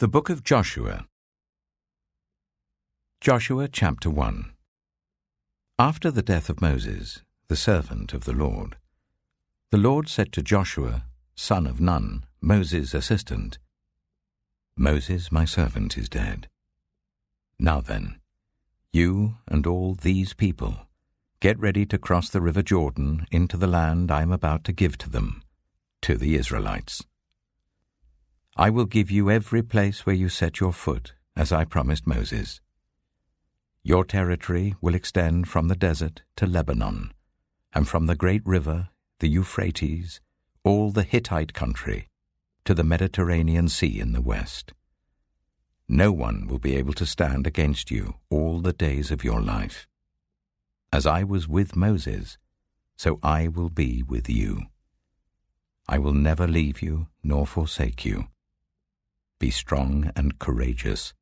The Book of Joshua. Joshua chapter 1. After the death of Moses, the servant of the Lord said to Joshua, son of Nun, Moses' assistant, Moses, my servant, is dead. Now then, you and all these people, get ready to cross the river Jordan into the land I am about to give to them, to the Israelites. I will give you every place where you set your foot, as I promised Moses. Your territory will extend from the desert to Lebanon, and from the great river, the Euphrates, all the Hittite country, to the Mediterranean Sea in the west. No one will be able to stand against you all the days of your life. As I was with Moses, so I will be with you. I will never leave you nor forsake you. Be strong and courageous,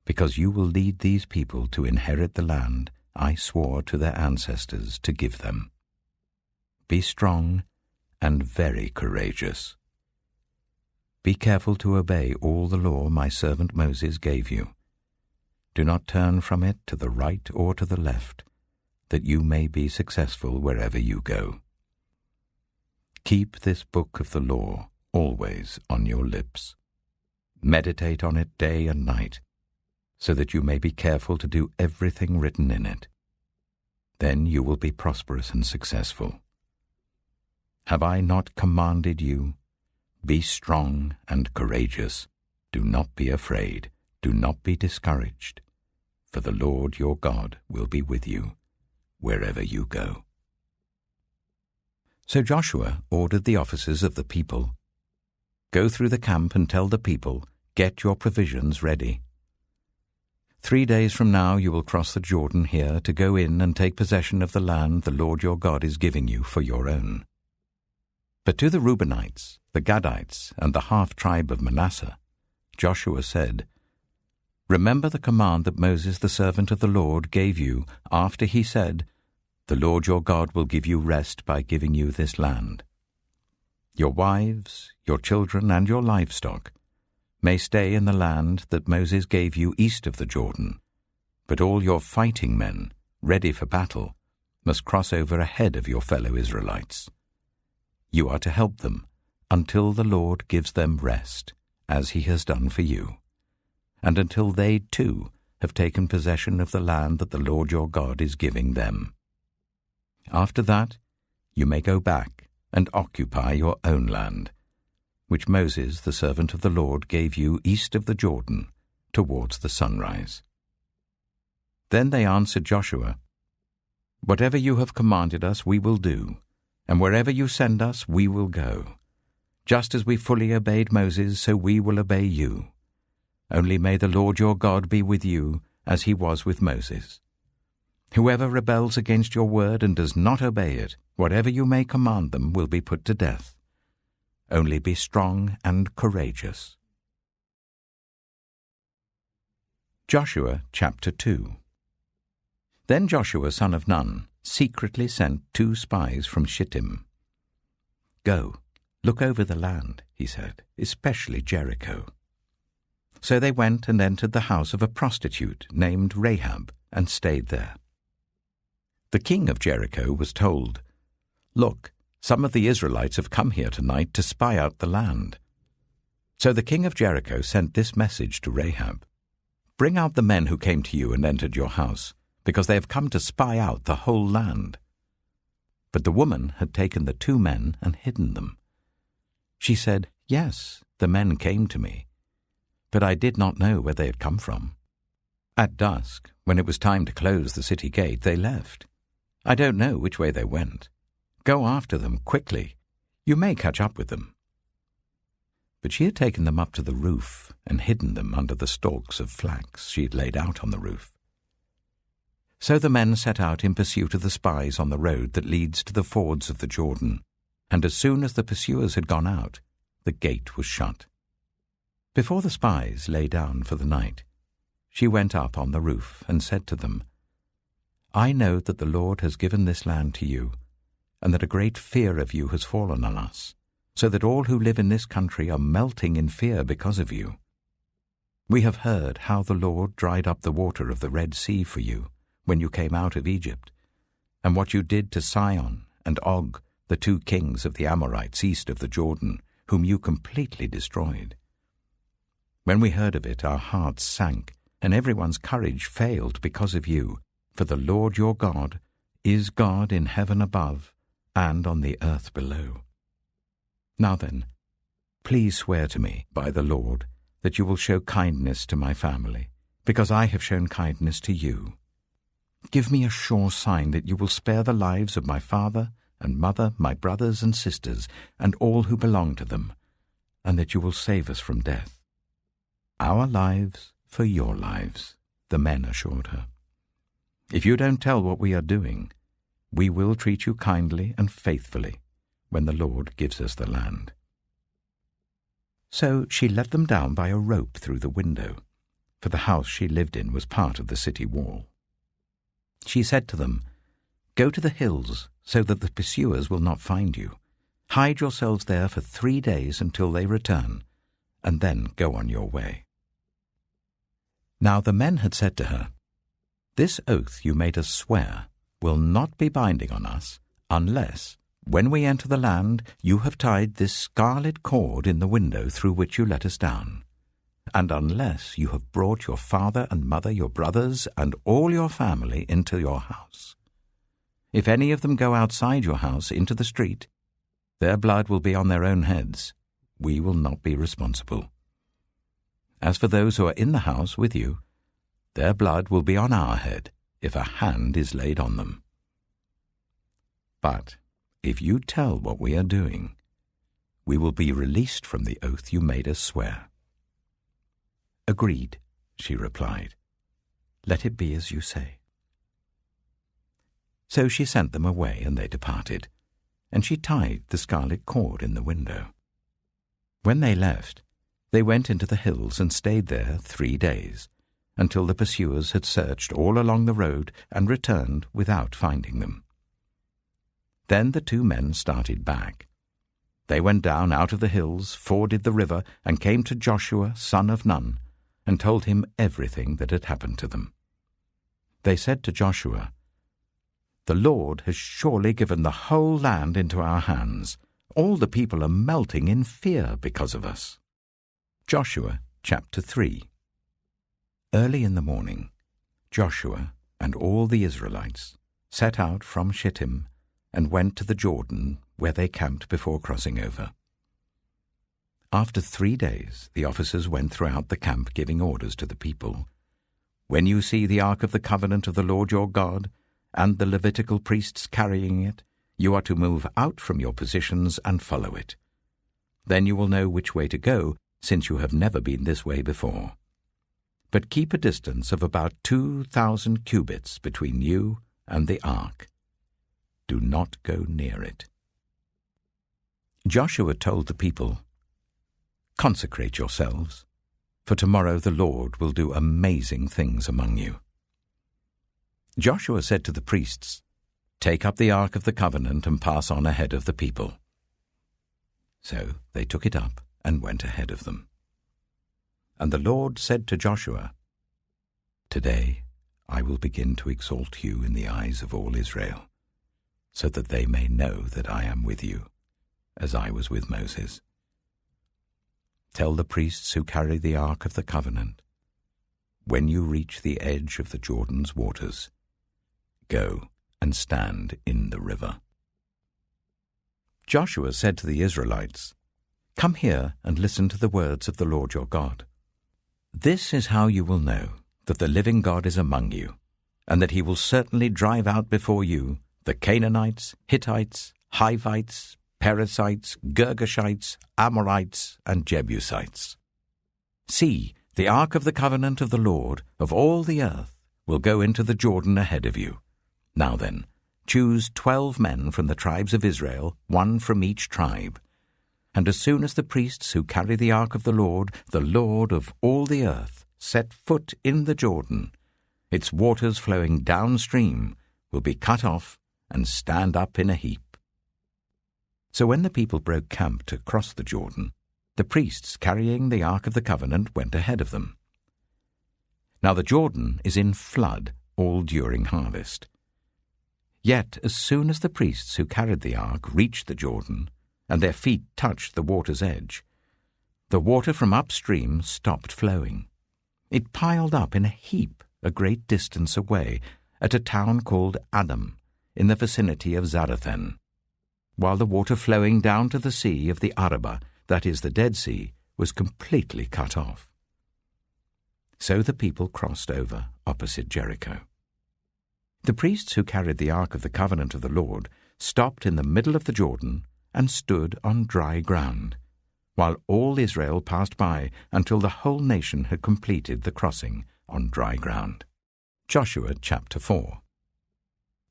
because you will lead these people to inherit the land I swore to their ancestors to give them. Be strong and very courageous. Be careful to obey all the law my servant Moses gave you. Do not turn from it to the right or to the left, that you may be successful wherever you go. Keep this book of the law always on your lips. Meditate on it day and night, so that you may be careful to do everything written in it. Then you will be prosperous and successful. Have I not commanded you? Be strong and courageous. Do not be afraid. Do not be discouraged. For the Lord your God will be with you wherever you go. So Joshua ordered the officers of the people, Go through the camp and tell the people, Get your provisions ready. 3 days from now you will cross the Jordan here to go in and take possession of the land the Lord your God is giving you for your own. But to the Reubenites, the Gadites, and the half-tribe of Manasseh, Joshua said, Remember the command that Moses the servant of the Lord gave you after he said, The Lord your God will give you rest by giving you this land. Your wives, your children, and your livestock may stay in the land that Moses gave you east of the Jordan, but all your fighting men, ready for battle, must cross over ahead of your fellow Israelites. You are to help them until the Lord gives them rest, as he has done for you, and until they too have taken possession of the land that the Lord your God is giving them. After that, you may go back and occupy your own land, which Moses, the servant of the Lord, gave you east of the Jordan, towards the sunrise. Then they answered Joshua, Whatever you have commanded us we will do, and wherever you send us we will go. Just as we fully obeyed Moses, so we will obey you. Only may the Lord your God be with you, as he was with Moses. Whoever rebels against your word and does not obey it, whatever you may command them, will be put to death. Only be strong and courageous. Joshua chapter 2. Then Joshua son of Nun secretly sent 2 spies from Shittim. Go, look over the land, he said, especially Jericho. So they went and entered the house of a prostitute named Rahab and stayed there. The king of Jericho was told, Look, some of the Israelites have come here tonight to spy out the land. So the king of Jericho sent this message to Rahab, Bring out the men who came to you and entered your house, because they have come to spy out the whole land. But the woman had taken the 2 men and hidden them. She said, Yes, the men came to me, but I did not know where they had come from. At dusk, when it was time to close the city gate, they left. I don't know which way they went. Go after them quickly. You may catch up with them. But she had taken them up to the roof and hidden them under the stalks of flax she had laid out on the roof. So the men set out in pursuit of the spies on the road that leads to the fords of the Jordan, and as soon as the pursuers had gone out, the gate was shut. Before the spies lay down for the night, she went up on the roof and said to them, I know that the Lord has given this land to you, and that a great fear of you has fallen on us, so that all who live in this country are melting in fear because of you. We have heard how the Lord dried up the water of the Red Sea for you when you came out of Egypt, and what you did to Sihon and Og, the 2 kings of the Amorites east of the Jordan, whom you completely destroyed. When we heard of it, our hearts sank, and everyone's courage failed because of you, for the Lord your God is God in heaven above and on the earth below. Now then, please swear to me by the Lord that you will show kindness to my family, because I have shown kindness to you. Give me a sure sign that you will spare the lives of my father and mother, my brothers and sisters, and all who belong to them, and that you will save us from death. Our lives for your lives, the men assured her. If you don't tell what we are doing, we will treat you kindly and faithfully when the Lord gives us the land. So she let them down by a rope through the window, for the house she lived in was part of the city wall. She said to them, "Go to the hills so that the pursuers will not find you. Hide yourselves there for 3 days until they return, and then go on your way." Now the men had said to her, "This oath you made us swear will not be binding on us unless, when we enter the land, you have tied this scarlet cord in the window through which you let us down, and unless you have brought your father and mother, your brothers, and all your family into your house. If any of them go outside your house into the street, their blood will be on their own heads. We will not be responsible. As for those who are in the house with you, their blood will be on our head if a hand is laid on them. But if you tell what we are doing, we will be released from the oath you made us swear." "Agreed," she replied. "Let it be as you say." So she sent them away, and they departed, and she tied the scarlet cord in the window. When they left, they went into the hills and stayed there 3 days, until the pursuers had searched all along the road and returned without finding them. Then the 2 men started back. They went down out of the hills, forded the river, and came to Joshua, son of Nun, and told him everything that had happened to them. They said to Joshua, "The Lord has surely given the whole land into our hands. All the people are melting in fear because of us." Joshua chapter 3. Early in the morning, Joshua and all the Israelites set out from Shittim and went to the Jordan, where they camped before crossing over. After 3 days, the officers went throughout the camp giving orders to the people. "When you see the ark of the covenant of the Lord your God, and the Levitical priests carrying it, you are to move out from your positions and follow it. Then you will know which way to go, since you have never been this way before. But keep a distance of about 2,000 cubits between you and the ark. Do not go near it." Joshua told the people, "Consecrate yourselves, for tomorrow the Lord will do amazing things among you." Joshua said to the priests, "Take up the ark of the covenant and pass on ahead of the people." So they took it up and went ahead of them. And the Lord said to Joshua, "Today I will begin to exalt you in the eyes of all Israel, so that they may know that I am with you, as I was with Moses. Tell the priests who carry the ark of the covenant, when you reach the edge of the Jordan's waters, go and stand in the river." Joshua said to the Israelites, "Come here and listen to the words of the Lord your God. This is how you will know that the living God is among you, and that he will certainly drive out before you the Canaanites, Hittites, Hivites, Perizzites, Girgashites, Amorites, and Jebusites. See, the ark of the covenant of the Lord of all the earth will go into the Jordan ahead of you. Now then, choose 12 men from the tribes of Israel, 1 from each tribe. And as soon as the priests who carry the ark of the Lord of all the earth, set foot in the Jordan, its waters flowing downstream will be cut off and stand up in a heap." So when the people broke camp to cross the Jordan, the priests carrying the ark of the covenant went ahead of them, Now the Jordan is in flood all during harvest. Yet as soon as the priests who carried the ark reached the Jordan, and their feet touched the water's edge, the water from upstream stopped flowing. It piled up in a heap a great distance away at a town called Adam, in the vicinity of Zarethan, while the water flowing down to the sea of the Arabah, that is the Dead Sea, was completely cut off. So the people crossed over opposite Jericho. The priests who carried the Ark of the Covenant of the Lord stopped in the middle of the Jordan and stood on dry ground, while all Israel passed by until the whole nation had completed the crossing on dry ground. Joshua chapter 4.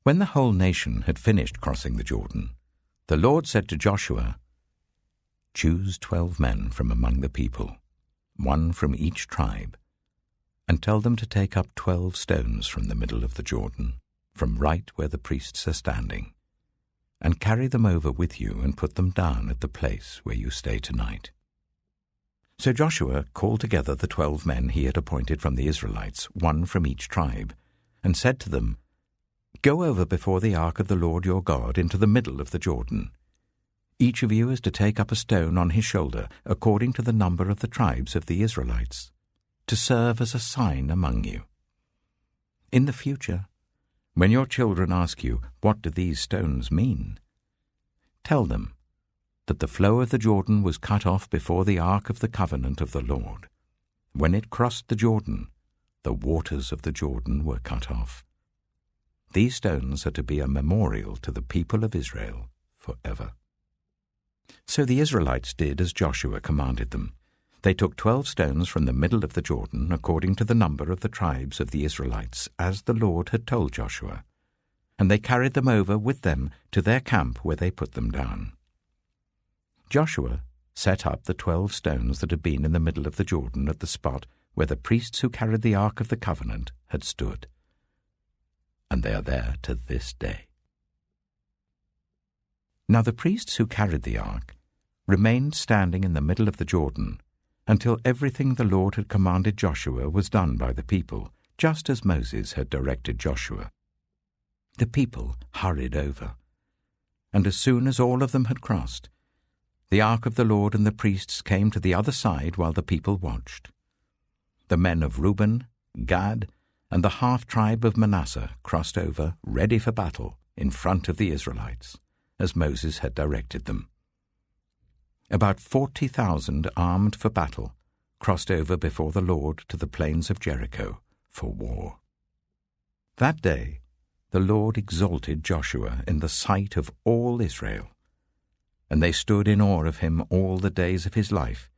When the whole nation had finished crossing the Jordan, the Lord said to Joshua, "Choose 12 men from among the people, 1 from each tribe, and tell them to take up 12 stones from the middle of the Jordan, from right where the priests are standing, and carry them over with you and put them down at the place where you stay tonight." So Joshua called together the 12 men he had appointed from the Israelites, 1 from each tribe, and said to them, "Go over before the ark of the Lord your God into the middle of the Jordan. Each of you is to take up a stone on his shoulder, according to the number of the tribes of the Israelites, to serve as a sign among you. In the future, when your children ask you, 'What do these stones mean?' tell them that the flow of the Jordan was cut off before the ark of the covenant of the Lord. When it crossed the Jordan, the waters of the Jordan were cut off. These stones are to be a memorial to the people of Israel forever." So the Israelites did as Joshua commanded them. They took 12 stones from the middle of the Jordan, according to the number of the tribes of the Israelites, as the Lord had told Joshua, and they carried them over with them to their camp where they put them down. Joshua set up the 12 stones that had been in the middle of the Jordan at the spot where the priests who carried the Ark of the Covenant had stood, and they are there to this day. Now the priests who carried the ark remained standing in the middle of the Jordan until everything the Lord had commanded Joshua was done by the people, just as Moses had directed Joshua. The people hurried over, and as soon as all of them had crossed, the ark of the Lord and the priests came to the other side while the people watched. The men of Reuben, Gad, and the half-tribe of Manasseh crossed over, ready for battle, in front of the Israelites, as Moses had directed them. About 40,000 armed for battle crossed over before the Lord to the plains of Jericho for war. That day the Lord exalted Joshua in the sight of all Israel, and they stood in awe of him all the days of his life,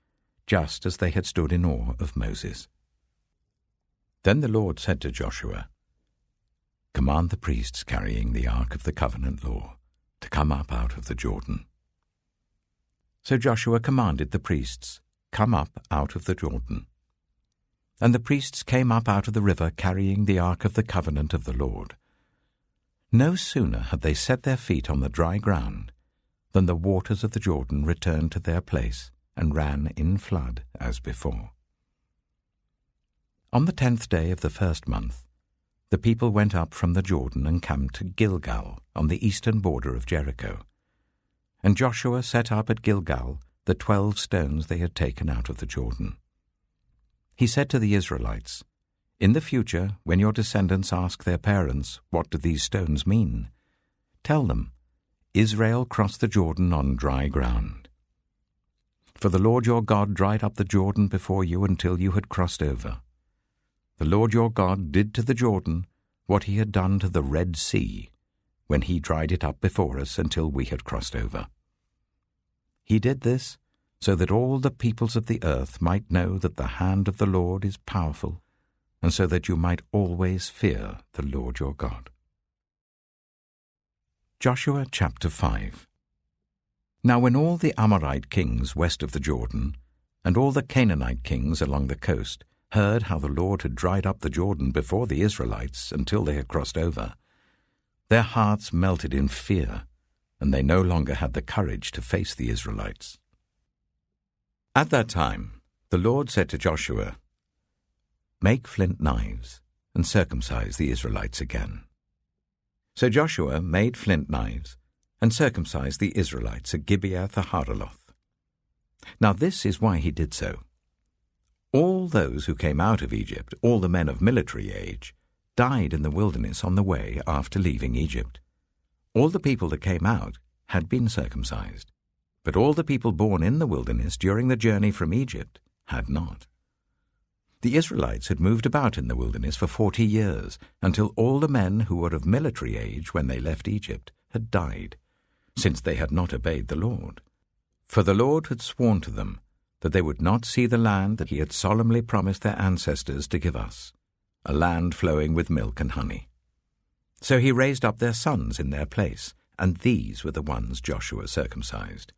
just as they had stood in awe of Moses. Then the Lord said to Joshua, "Command the priests carrying the Ark of the Covenant law to come up out of the Jordan." So Joshua commanded the priests, "Come up out of the Jordan." And the priests came up out of the river carrying the Ark of the Covenant of the Lord. No sooner had they set their feet on the dry ground than the waters of the Jordan returned to their place and ran in flood as before. On the 10th day of the first month, the people went up from the Jordan and camped to Gilgal on the eastern border of Jericho. And Joshua set up at Gilgal the 12 stones they had taken out of the Jordan. He said to the Israelites, "In the future, when your descendants ask their parents, 'What do these stones mean?' tell them, 'Israel crossed the Jordan on dry ground.' For the Lord your God dried up the Jordan before you until you had crossed over. The Lord your God did to the Jordan what he had done to the Red Sea, when he dried it up before us until we had crossed over. He did this so that all the peoples of the earth might know that the hand of the Lord is powerful, and so that you might always fear the Lord your God." Joshua chapter 5. Now when all the Amorite kings west of the Jordan, and all the Canaanite kings along the coast, heard how the Lord had dried up the Jordan before the Israelites until they had crossed over, their hearts melted in fear, and they no longer had the courage to face the Israelites. At that time the Lord said to Joshua, "Make flint knives, and circumcise the Israelites again." So Joshua made flint knives, and circumcised the Israelites at Gibeath-Haaraloth. Now this is why he did so. All those who came out of Egypt, all the men of military age, died in the wilderness on the way after leaving Egypt. All the people that came out had been circumcised, but all the people born in the wilderness during the journey from Egypt had not. The Israelites had moved about in the wilderness for 40 years, until all the men who were of military age when they left Egypt had died, since they had not obeyed the Lord. For the Lord had sworn to them that they would not see the land that he had solemnly promised their ancestors to give us, a land flowing with milk and honey. So he raised up their sons in their place, and these were the ones Joshua circumcised.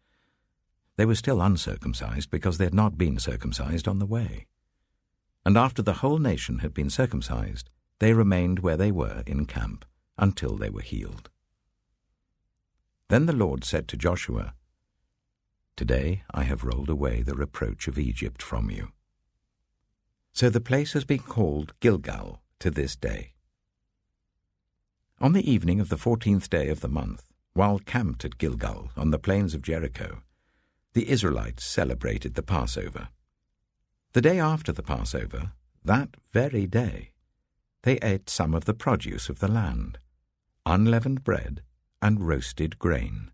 They were still uncircumcised because they had not been circumcised on the way. And after the whole nation had been circumcised, they remained where they were in camp until they were healed. Then the Lord said to Joshua, "Today I have rolled away the reproach of Egypt from you." So the place has been called Gilgal to this day. On the evening of the 14th day of the month, while camped at Gilgal on the plains of Jericho, the Israelites celebrated the Passover. The day after the Passover, that very day, they ate some of the produce of the land, unleavened bread and roasted grain.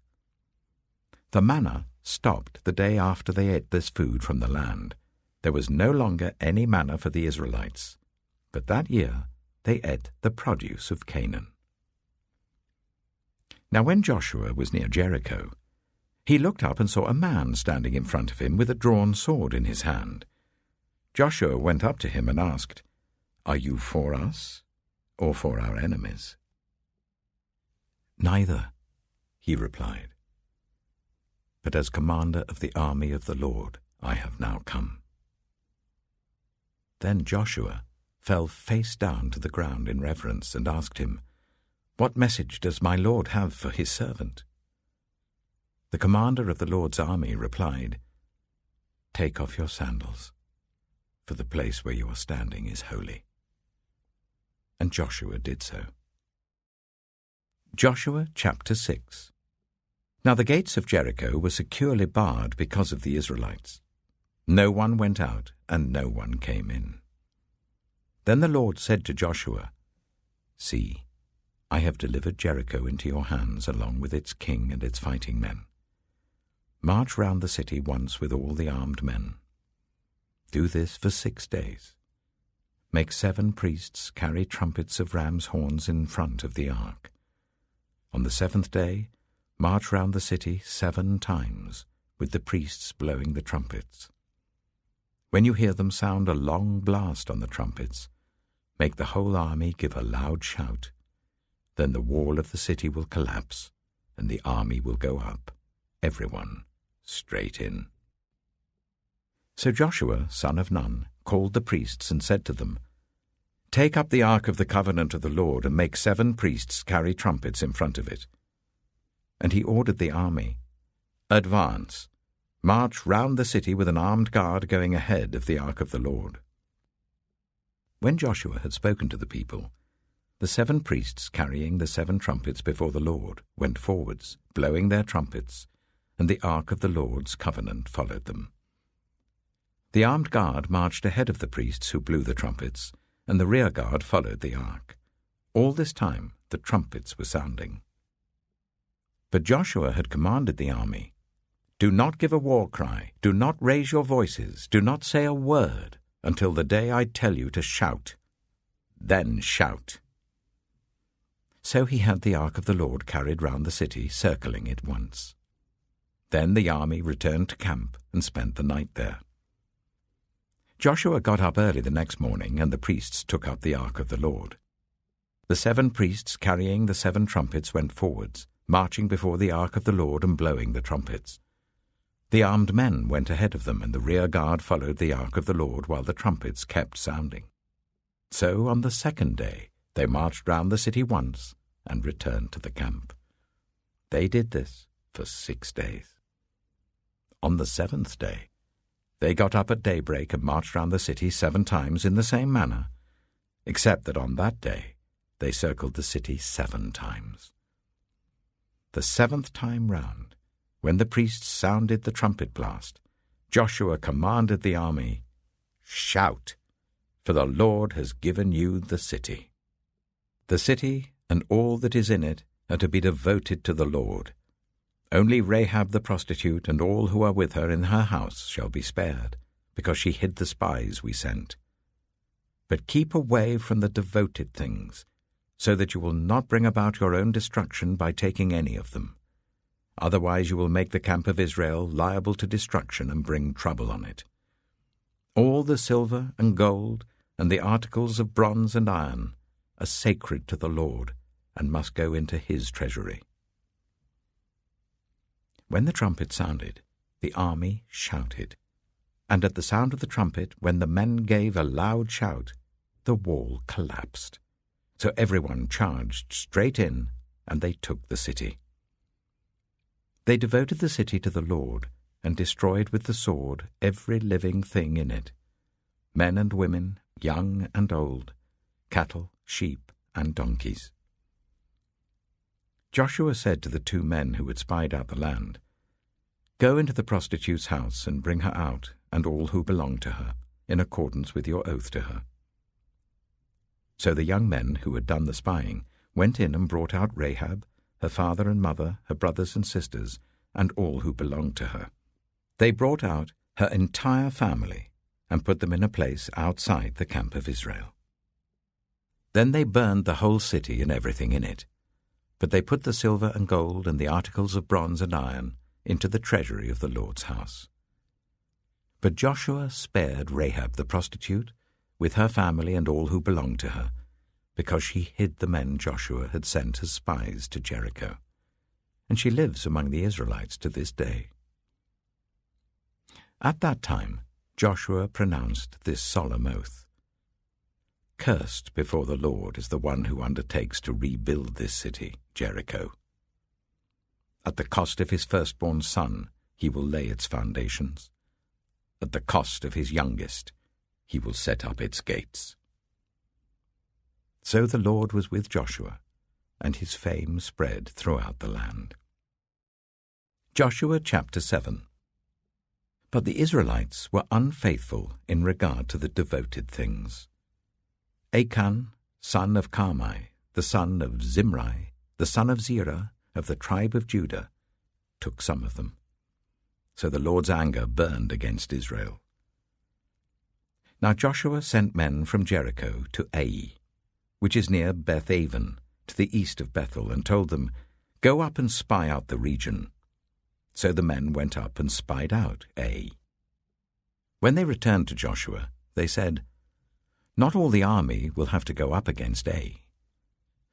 The manna stopped the day after they ate this food from the land. There was no longer any manna for the Israelites, but that year they ate the produce of Canaan. Now when Joshua was near Jericho, he looked up and saw a man standing in front of him with a drawn sword in his hand. Joshua went up to him and asked, "Are you for us or for our enemies?" "Neither," he replied, "but as commander of the army of the Lord I have now come." Then Joshua fell face down to the ground in reverence and asked him, "What message does my Lord have for his servant?" The commander of the Lord's army replied, "Take off your sandals, for the place where you are standing is holy." And Joshua did so. Joshua chapter 6. Now the gates of Jericho were securely barred because of the Israelites. No one went out, and no one came in. Then the Lord said to Joshua, "See, I have delivered Jericho into your hands along with its king and its fighting men. March round the city once with all the armed men. Do this for 6 days. Make 7 priests carry trumpets of ram's horns in front of the ark. On the 7th day, march round the city 7 times, with the priests blowing the trumpets. When you hear them sound a long blast on the trumpets, make the whole army give a loud shout. Then the wall of the city will collapse, and the army will go up, everyone straight in." So Joshua, son of Nun, called the priests and said to them, "Take up the ark of the covenant of the Lord and make 7 priests carry trumpets in front of it." And he ordered the army, "Advance, march round the city with an armed guard going ahead of the ark of the Lord." When Joshua had spoken to the people, the 7 priests carrying the 7 trumpets before the Lord went forwards, blowing their trumpets, and the ark of the Lord's covenant followed them. The armed guard marched ahead of the priests who blew the trumpets, and the rear guard followed the ark. All this time the trumpets were sounding. But Joshua had commanded the army, "Do not give a war cry, do not raise your voices, do not say a word until the day I tell you to shout. Then shout." So he had the ark of the Lord carried round the city, circling it once. Then the army returned to camp and spent the night there. Joshua got up early the next morning, and the priests took up the ark of the Lord. The 7 priests carrying the 7 trumpets went forwards, marching before the ark of the Lord and blowing the trumpets. The armed men went ahead of them, and the rear guard followed the ark of the Lord while the trumpets kept sounding. So on the 2nd day they marched round the city once and returned to the camp. They did this for 6 days. On the 7th day They got up at daybreak and marched round the city 7 times in the same manner, except that on that day they circled the city 7 times. The 7th time round, when the priests sounded the trumpet blast, Joshua commanded the army, "Shout, for the Lord has given you the city." The city and all that is in it are to be devoted to the Lord. Only Rahab the prostitute and all who are with her in her house shall be spared, because she hid the spies we sent. But keep away from the devoted things, so that you will not bring about your own destruction by taking any of them. Otherwise you will make the camp of Israel liable to destruction and bring trouble on it. All the silver and gold and the articles of bronze and iron are sacred to the Lord and must go into his treasury. When the trumpet sounded, the army shouted, and at the sound of the trumpet, when the men gave a loud shout, the wall collapsed. So everyone charged straight in, and they took the city. They devoted the city to the Lord, and destroyed with the sword every living thing in it, men and women, young and old, cattle, sheep, and donkeys. Joshua said to the 2 men who had spied out the land, "Go into the prostitute's house and bring her out, and all who belong to her, in accordance with your oath to her." So the young men who had done the spying went in and brought out Rahab, her father and mother, her brothers and sisters, and all who belonged to her. They brought out her entire family and put them in a place outside the camp of Israel. Then they burned the whole city and everything in it, but they put the silver and gold and the articles of bronze and iron into the treasury of the Lord's house. But Joshua spared Rahab the prostitute, with her family and all who belonged to her, because she hid the men Joshua had sent as spies to Jericho, and she lives among the Israelites to this day. At that time Joshua pronounced this solemn oath: "Cursed before the Lord is the one who undertakes to rebuild this city, Jericho. At the cost of his firstborn son he will lay its foundations. At the cost of his youngest he will set up its gates." So the Lord was with Joshua, and his fame spread throughout the land. Joshua chapter 7. But the Israelites were unfaithful in regard to the devoted things. Achan, son of Carmi, the son of Zimri, the son of Zerah, of the tribe of Judah, took some of them. So the Lord's anger burned against Israel. Now Joshua sent men from Jericho to Ai, which is near Beth-aven, to the east of Bethel, and told them, "Go up and spy out the region." So the men went up and spied out Ai. When they returned to Joshua, they said, "Not all the army will have to go up against Ai.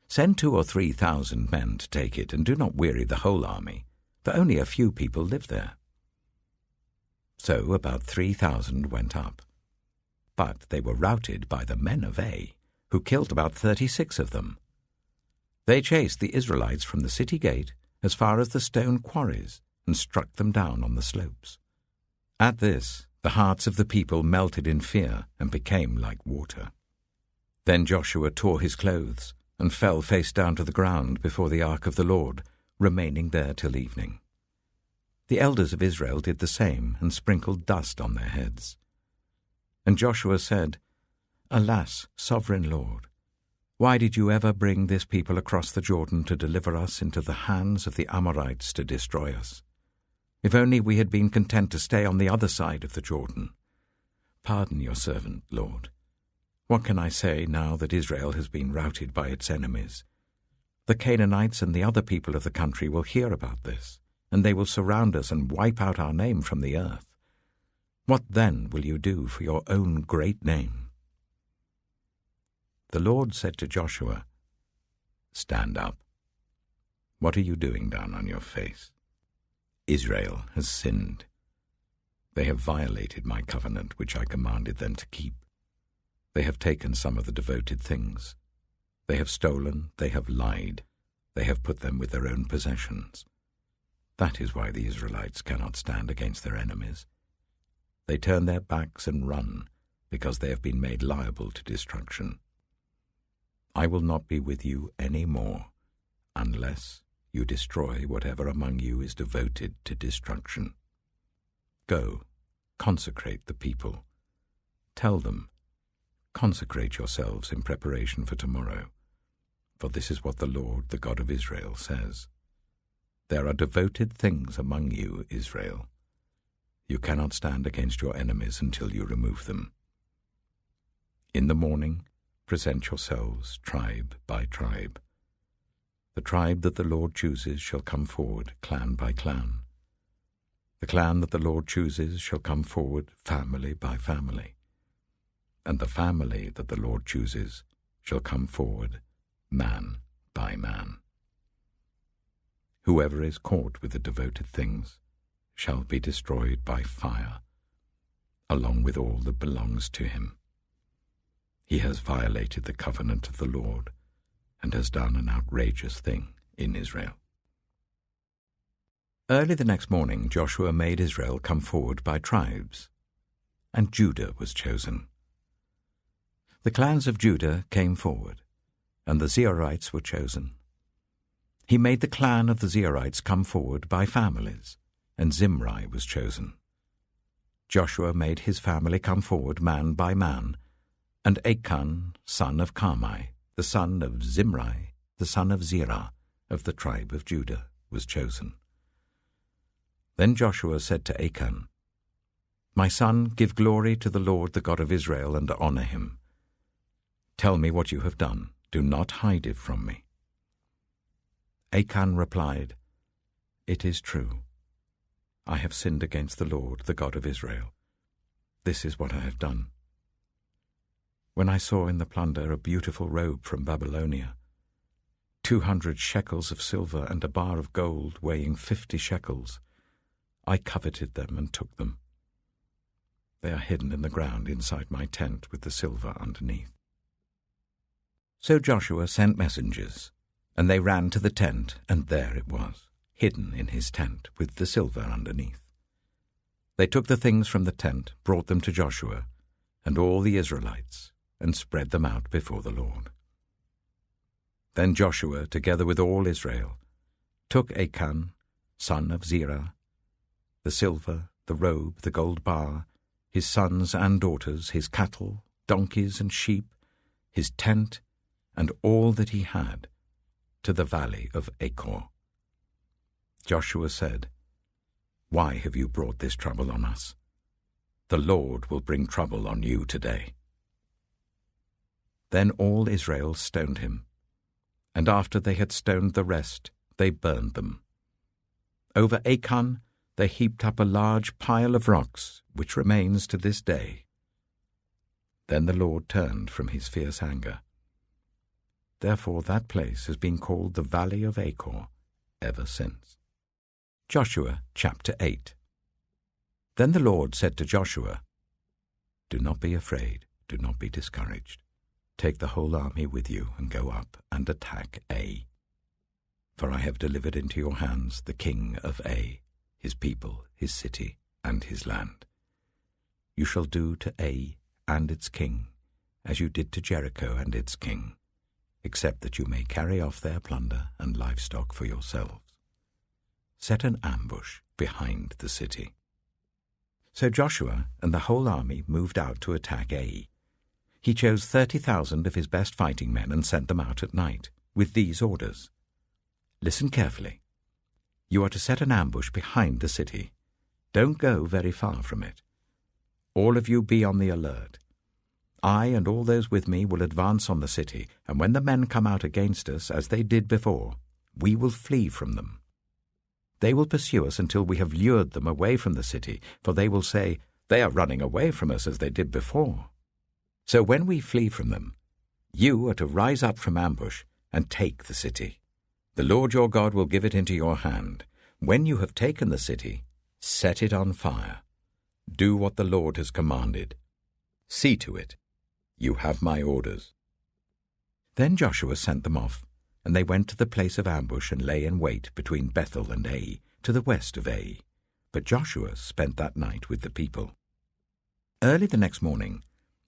Send 2,000 or 3,000 men to take it, and do not weary the whole army, for only a few people live there." So about 3,000 went up. But they were routed by the men of Ai, who killed about 36 of them. They chased the Israelites from the city gate as far as the stone quarries, and struck them down on the slopes. At this, the hearts of the people melted in fear and became like water. Then Joshua tore his clothes and fell face down to the ground before the ark of the Lord, remaining there till evening. The elders of Israel did the same and sprinkled dust on their heads. And Joshua said, "Alas, sovereign Lord, why did you ever bring this people across the Jordan to deliver us into the hands of the Amorites to destroy us? If only we had been content to stay on the other side of the Jordan. Pardon your servant, Lord. What can I say now that Israel has been routed by its enemies? The Canaanites and the other people of the country will hear about this, and they will surround us and wipe out our name from the earth. What then will you do for your own great name?" The Lord said to Joshua, "Stand up. What are you doing down on your face? Israel has sinned. They have violated my covenant which I commanded them to keep. They have taken some of the devoted things. They have stolen, they have lied, they have put them with their own possessions. That is why the Israelites cannot stand against their enemies. They turn their backs and run, because they have been made liable to destruction. I will not be with you any more, unless you destroy whatever among you is devoted to destruction. Go, consecrate the people. Tell them, consecrate yourselves in preparation for tomorrow, for this is what the Lord, the God of Israel, says. There are devoted things among you, Israel. You cannot stand against your enemies until you remove them. In the morning, present yourselves tribe by tribe. The tribe that the Lord chooses shall come forward, clan by clan. The clan that the Lord chooses shall come forward, family by family. And the family that the Lord chooses shall come forward, man by man. Whoever is caught with the devoted things shall be destroyed by fire, along with all that belongs to him. He has violated the covenant of the Lord and has done an outrageous thing in Israel. Early the next morning Joshua made Israel come forward by tribes, and Judah was chosen. The clans of Judah came forward, and the Zerhites were chosen. He made the clan of the Zerhites come forward by families, and Zimri was chosen. Joshua made his family come forward man by man, and Achan, son of Carmi, the son of Zimri, the son of Zerah, of the tribe of Judah, was chosen. Then Joshua said to Achan, My son, give glory to the Lord, the God of Israel, and honor him. Tell me what you have done. Do not hide it from me. Achan replied, It is true. I have sinned against the Lord, the God of Israel. This is what I have done. When I saw in the plunder a beautiful robe from Babylonia, 200 shekels of silver and a bar of gold weighing 50 shekels, I coveted them and took them. They are hidden in the ground inside my tent with the silver underneath. So Joshua sent messengers, and they ran to the tent, and there it was, hidden in his tent with the silver underneath. They took the things from the tent, brought them to Joshua and all the Israelites, and spread them out before the Lord. Then Joshua, together with all Israel, took Achan, son of Zerah, the silver, the robe, the gold bar, his sons and daughters, his cattle, donkeys and sheep, his tent, and all that he had, to the valley of Achor. Joshua said, Why have you brought this trouble on us? The Lord will bring trouble on you today. Then all Israel stoned him, and after they had stoned the rest, they burned them. Over Achan they heaped up a large pile of rocks, which remains to this day. Then the Lord turned from his fierce anger. Therefore that place has been called the Valley of Achor ever since. Joshua chapter 8. Then the Lord said to Joshua, Do not be afraid, do not be discouraged. Take the whole army with you and go up and attack Ai. For I have delivered into your hands the king of Ai, his people, his city, and his land. You shall do to Ai and its king as you did to Jericho and its king, except that you may carry off their plunder and livestock for yourselves. Set an ambush behind the city. So Joshua and the whole army moved out to attack Ai. He chose 30,000 of his best fighting men and sent them out at night, with these orders. Listen carefully. You are to set an ambush behind the city. Don't go very far from it. All of you be on the alert. I and all those with me will advance on the city, and when the men come out against us, as they did before, we will flee from them. They will pursue us until we have lured them away from the city, for they will say, They are running away from us as they did before. So when we flee from them, you are to rise up from ambush and take the city. The Lord your God will give it into your hand. When you have taken the city, set it on fire. Do what the Lord has commanded. See to it. You have my orders. Then Joshua sent them off, and they went to the place of ambush and lay in wait between Bethel and Ai, to the west of Ai. But Joshua spent that night with the people. Early the next morning,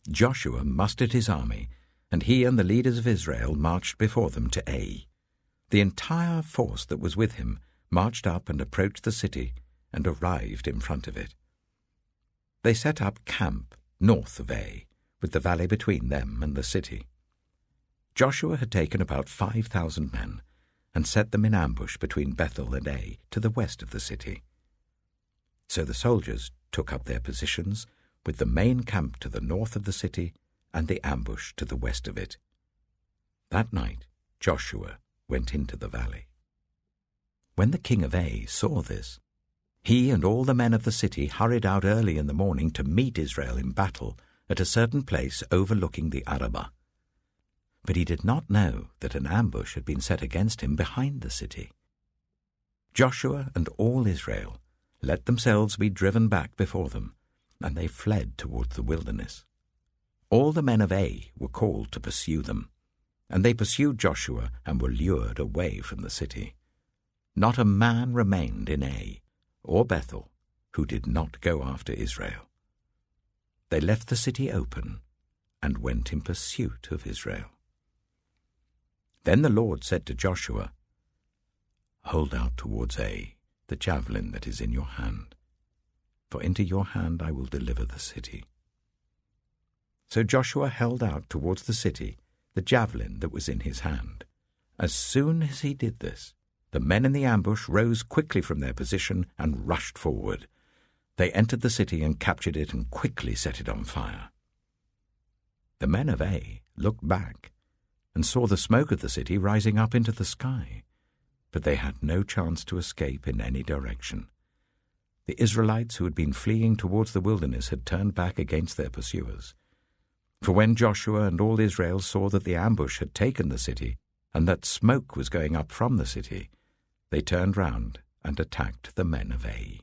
Joshua mustered his army, and he and the leaders of Israel marched before them to Ai. The entire force that was with him marched up and approached the city and arrived in front of it. They set up camp north of Ai, with the valley between them and the city. Joshua had taken about 5,000 men and set them in ambush between Bethel and Ai to the west of the city. So the soldiers took up their positions with the main camp to the north of the city and the ambush to the west of it. That night Joshua went into the valley. When the king of Ai saw this, he and all the men of the city hurried out early in the morning to meet Israel in battle at a certain place overlooking the Arabah. But he did not know that an ambush had been set against him behind the city. Joshua and all Israel let themselves be driven back before them, and they fled towards the wilderness. All the men of Ai were called to pursue them, and they pursued Joshua and were lured away from the city. Not a man remained in Ai or Bethel who did not go after Israel. They left the city open and went in pursuit of Israel. Then the Lord said to Joshua, "Hold out towards Ai the javelin that is in your hand, for into your hand I will deliver the city." So Joshua held out towards the city the javelin that was in his hand. As soon as he did this, the men in the ambush rose quickly from their position and rushed forward. They entered the city and captured it and quickly set it on fire. The men of Ai looked back and saw the smoke of the city rising up into the sky, but they had no chance to escape in any direction. The Israelites who had been fleeing towards the wilderness had turned back against their pursuers. For when Joshua and all Israel saw that the ambush had taken the city and that smoke was going up from the city, they turned round and attacked the men of Ai.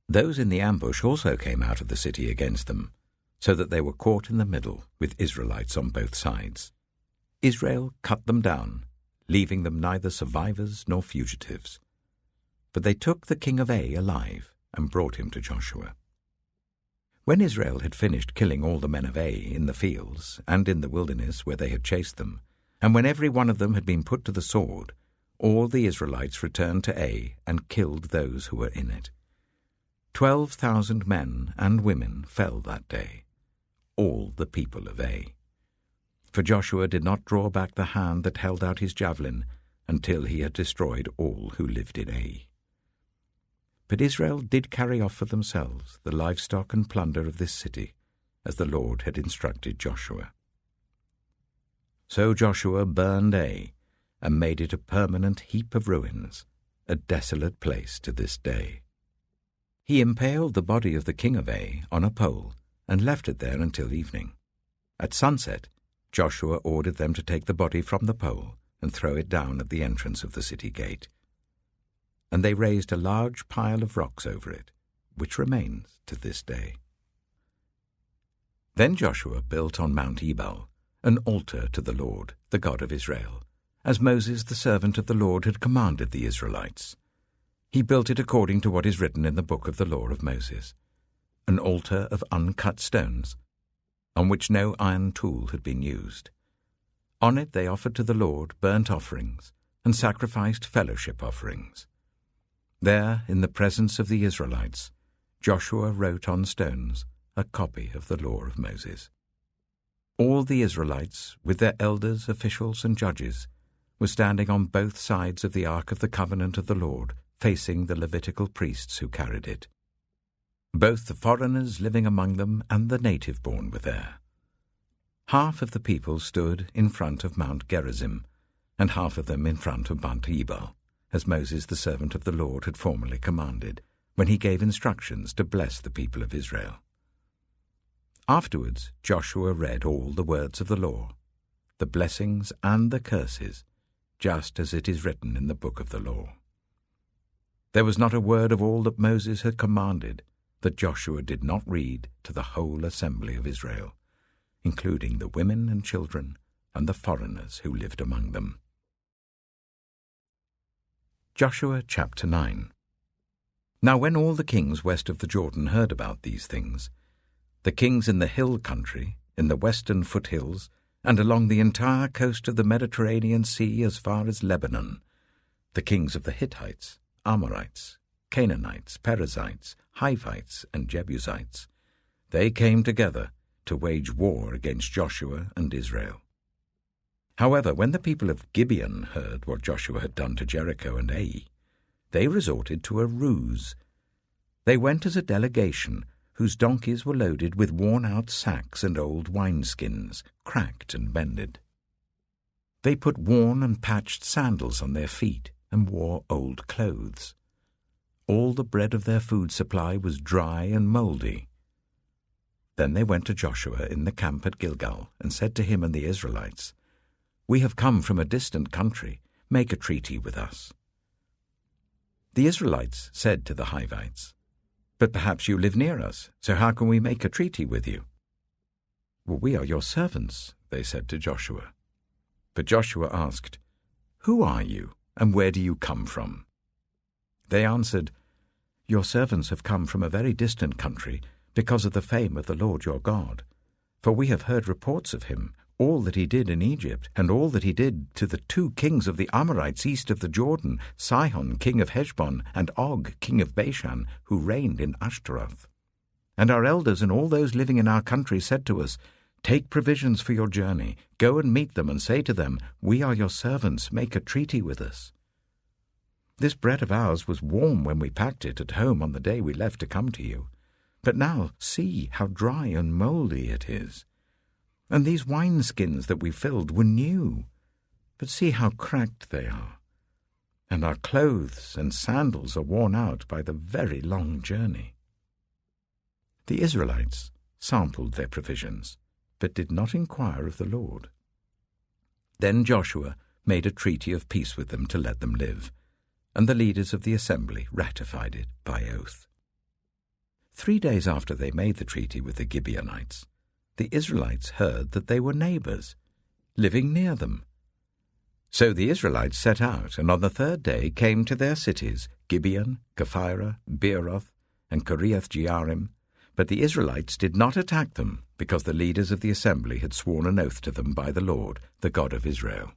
Those in the ambush also came out of the city against them, so that they were caught in the middle with Israelites on both sides. Israel cut them down, leaving them neither survivors nor fugitives. But they took the king of Ai alive and brought him to Joshua. When Israel had finished killing all the men of Ai in the fields and in the wilderness where they had chased them, and when every one of them had been put to the sword, all the Israelites returned to Ai and killed those who were in it. 12,000 men and women fell that day, all the people of Ai. For Joshua did not draw back the hand that held out his javelin until he had destroyed all who lived in Ai. But Israel did carry off for themselves the livestock and plunder of this city, as the Lord had instructed Joshua. So Joshua burned Ai and made it a permanent heap of ruins, a desolate place to this day. He impaled the body of the king of Ai on a pole and left it there until evening. At sunset, Joshua ordered them to take the body from the pole and throw it down at the entrance of the city gate. And they raised a large pile of rocks over it, which remains to this day. Then Joshua built on Mount Ebal an altar to the Lord, the God of Israel, as Moses the servant of the Lord had commanded the Israelites. He built it according to what is written in the book of the law of Moses, an altar of uncut stones, on which no iron tool had been used. On it they offered to the Lord burnt offerings and sacrificed fellowship offerings. There, in the presence of the Israelites, Joshua wrote on stones a copy of the law of Moses. All the Israelites, with their elders, officials, and judges, were standing on both sides of the Ark of the Covenant of the Lord, facing the Levitical priests who carried it. Both the foreigners living among them and the native-born were there. Half of the people stood in front of Mount Gerizim, and half of them in front of Mount Ebal, as Moses the servant of the Lord had formerly commanded, when he gave instructions to bless the people of Israel. Afterwards Joshua read all the words of the law, the blessings and the curses, just as it is written in the book of the law. There was not a word of all that Moses had commanded that Joshua did not read to the whole assembly of Israel, including the women and children and the foreigners who lived among them. Joshua chapter 9. Now when all the kings west of the Jordan heard about these things, the kings in the hill country, in the western foothills, and along the entire coast of the Mediterranean Sea as far as Lebanon, the kings of the Hittites, Amorites, Canaanites, Perizzites, Hivites, and Jebusites. They came together to wage war against Joshua and Israel. However, when the people of Gibeon heard what Joshua had done to Jericho and Ai, they resorted to a ruse. They went as a delegation whose donkeys were loaded with worn-out sacks and old wineskins, cracked and bended. They put worn and patched sandals on their feet and wore old clothes. All the bread of their food supply was dry and mouldy. Then they went to Joshua in the camp at Gilgal and said to him and the Israelites, "We have come from a distant country. Make a treaty with us." The Israelites said to the Hivites, "But perhaps you live near us, so how can we make a treaty with you?" "Well, we are your servants," they said to Joshua. But Joshua asked, "Who are you, and where do you come from?" They answered, "Your servants have come from a very distant country because of the fame of the Lord your God. For we have heard reports of him, all that he did in Egypt, and all that he did to the 2 kings of the Amorites east of the Jordan, Sihon, king of Heshbon, and Og, king of Bashan, who reigned in Ashtaroth. And our elders and all those living in our country said to us, 'Take provisions for your journey, go and meet them, and say to them, We are your servants, make a treaty with us.' This bread of ours was warm when we packed it at home on the day we left to come to you. But now see how dry and mouldy it is. And these wineskins that we filled were new, but see how cracked they are. And our clothes and sandals are worn out by the very long journey." The Israelites sampled their provisions, but did not inquire of the Lord. Then Joshua made a treaty of peace with them to let them live, and the leaders of the assembly ratified it by oath. 3 days after they made the treaty with the Gibeonites, the Israelites heard that they were neighbors, living near them. So the Israelites set out, and on the 3rd day came to their cities, Gibeon, Kephirah, Beeroth, and Kiriath-Jearim. But the Israelites did not attack them, because the leaders of the assembly had sworn an oath to them by the Lord, the God of Israel.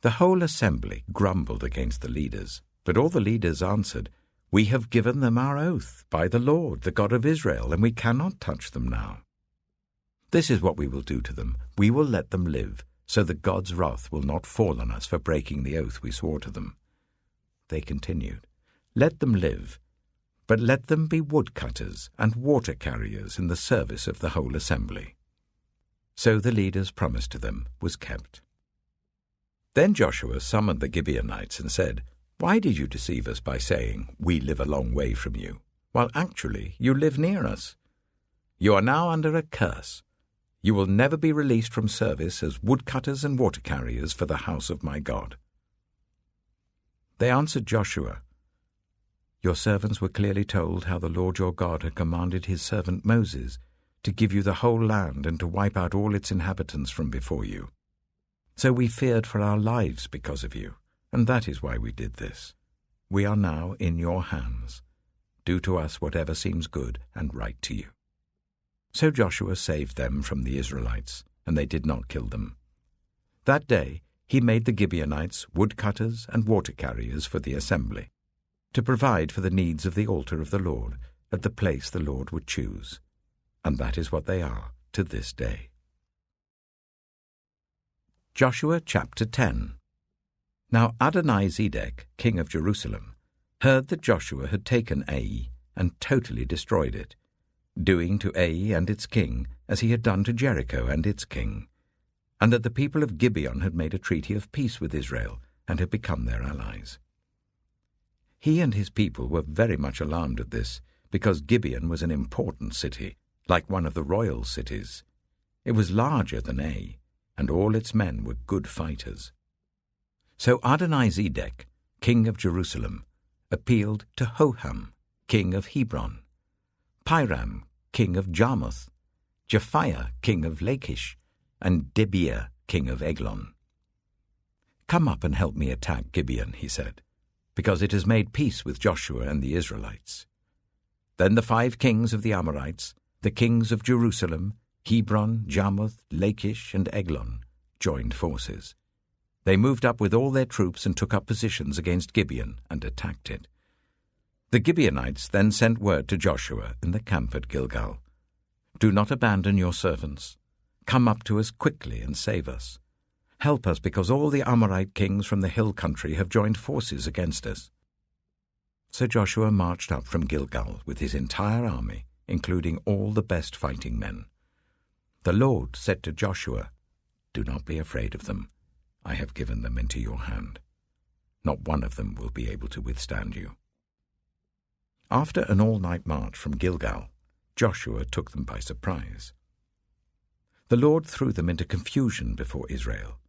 The whole assembly grumbled against the leaders, but all the leaders answered, "We have given them our oath by the Lord, the God of Israel, and we cannot touch them now. This is what we will do to them. We will let them live, so that God's wrath will not fall on us for breaking the oath we swore to them." They continued, "Let them live, but let them be woodcutters and water carriers in the service of the whole assembly." So the leader's promise to them was kept. Then Joshua summoned the Gibeonites and said, "Why did you deceive us by saying, 'We live a long way from you,' while actually you live near us? You are now under a curse. You will never be released from service as woodcutters and water carriers for the house of my God." They answered Joshua, "Your servants were clearly told how the Lord your God had commanded his servant Moses to give you the whole land and to wipe out all its inhabitants from before you. So we feared for our lives because of you, and that is why we did this. We are now in your hands. Do to us whatever seems good and right to you." So Joshua saved them from the Israelites, and they did not kill them. That day he made the Gibeonites woodcutters and water carriers for the assembly, to provide for the needs of the altar of the Lord at the place the Lord would choose. And that is what they are to this day. Joshua chapter 10. Now Adoni-Zedek, king of Jerusalem, heard that Joshua had taken Ai and totally destroyed it, doing to Ai and its king as he had done to Jericho and its king, and that the people of Gibeon had made a treaty of peace with Israel and had become their allies. He and his people were very much alarmed at this, because Gibeon was an important city, like one of the royal cities. It was larger than Ai, and all its men were good fighters. So Adoni-Zedek, king of Jerusalem, appealed to Hoham, king of Hebron, Piram, king of Jarmuth, Japhiah, king of Lachish, and Debir, king of Eglon. "Come up and help me attack Gibeon," he said, "because it has made peace with Joshua and the Israelites." Then the 5 kings of the Amorites, the kings of Jerusalem, Hebron, Jarmuth, Lachish, and Eglon, joined forces. They moved up with all their troops and took up positions against Gibeon and attacked it. The Gibeonites then sent word to Joshua in the camp at Gilgal, "Do not abandon your servants. Come up to us quickly and save us. Help us, because all the Amorite kings from the hill country have joined forces against us." So Joshua marched up from Gilgal with his entire army, including all the best fighting men. The Lord said to Joshua, "Do not be afraid of them. I have given them into your hand. Not one of them will be able to withstand you." After an all-night march from Gilgal, Joshua took them by surprise. The Lord threw them into confusion before Israel,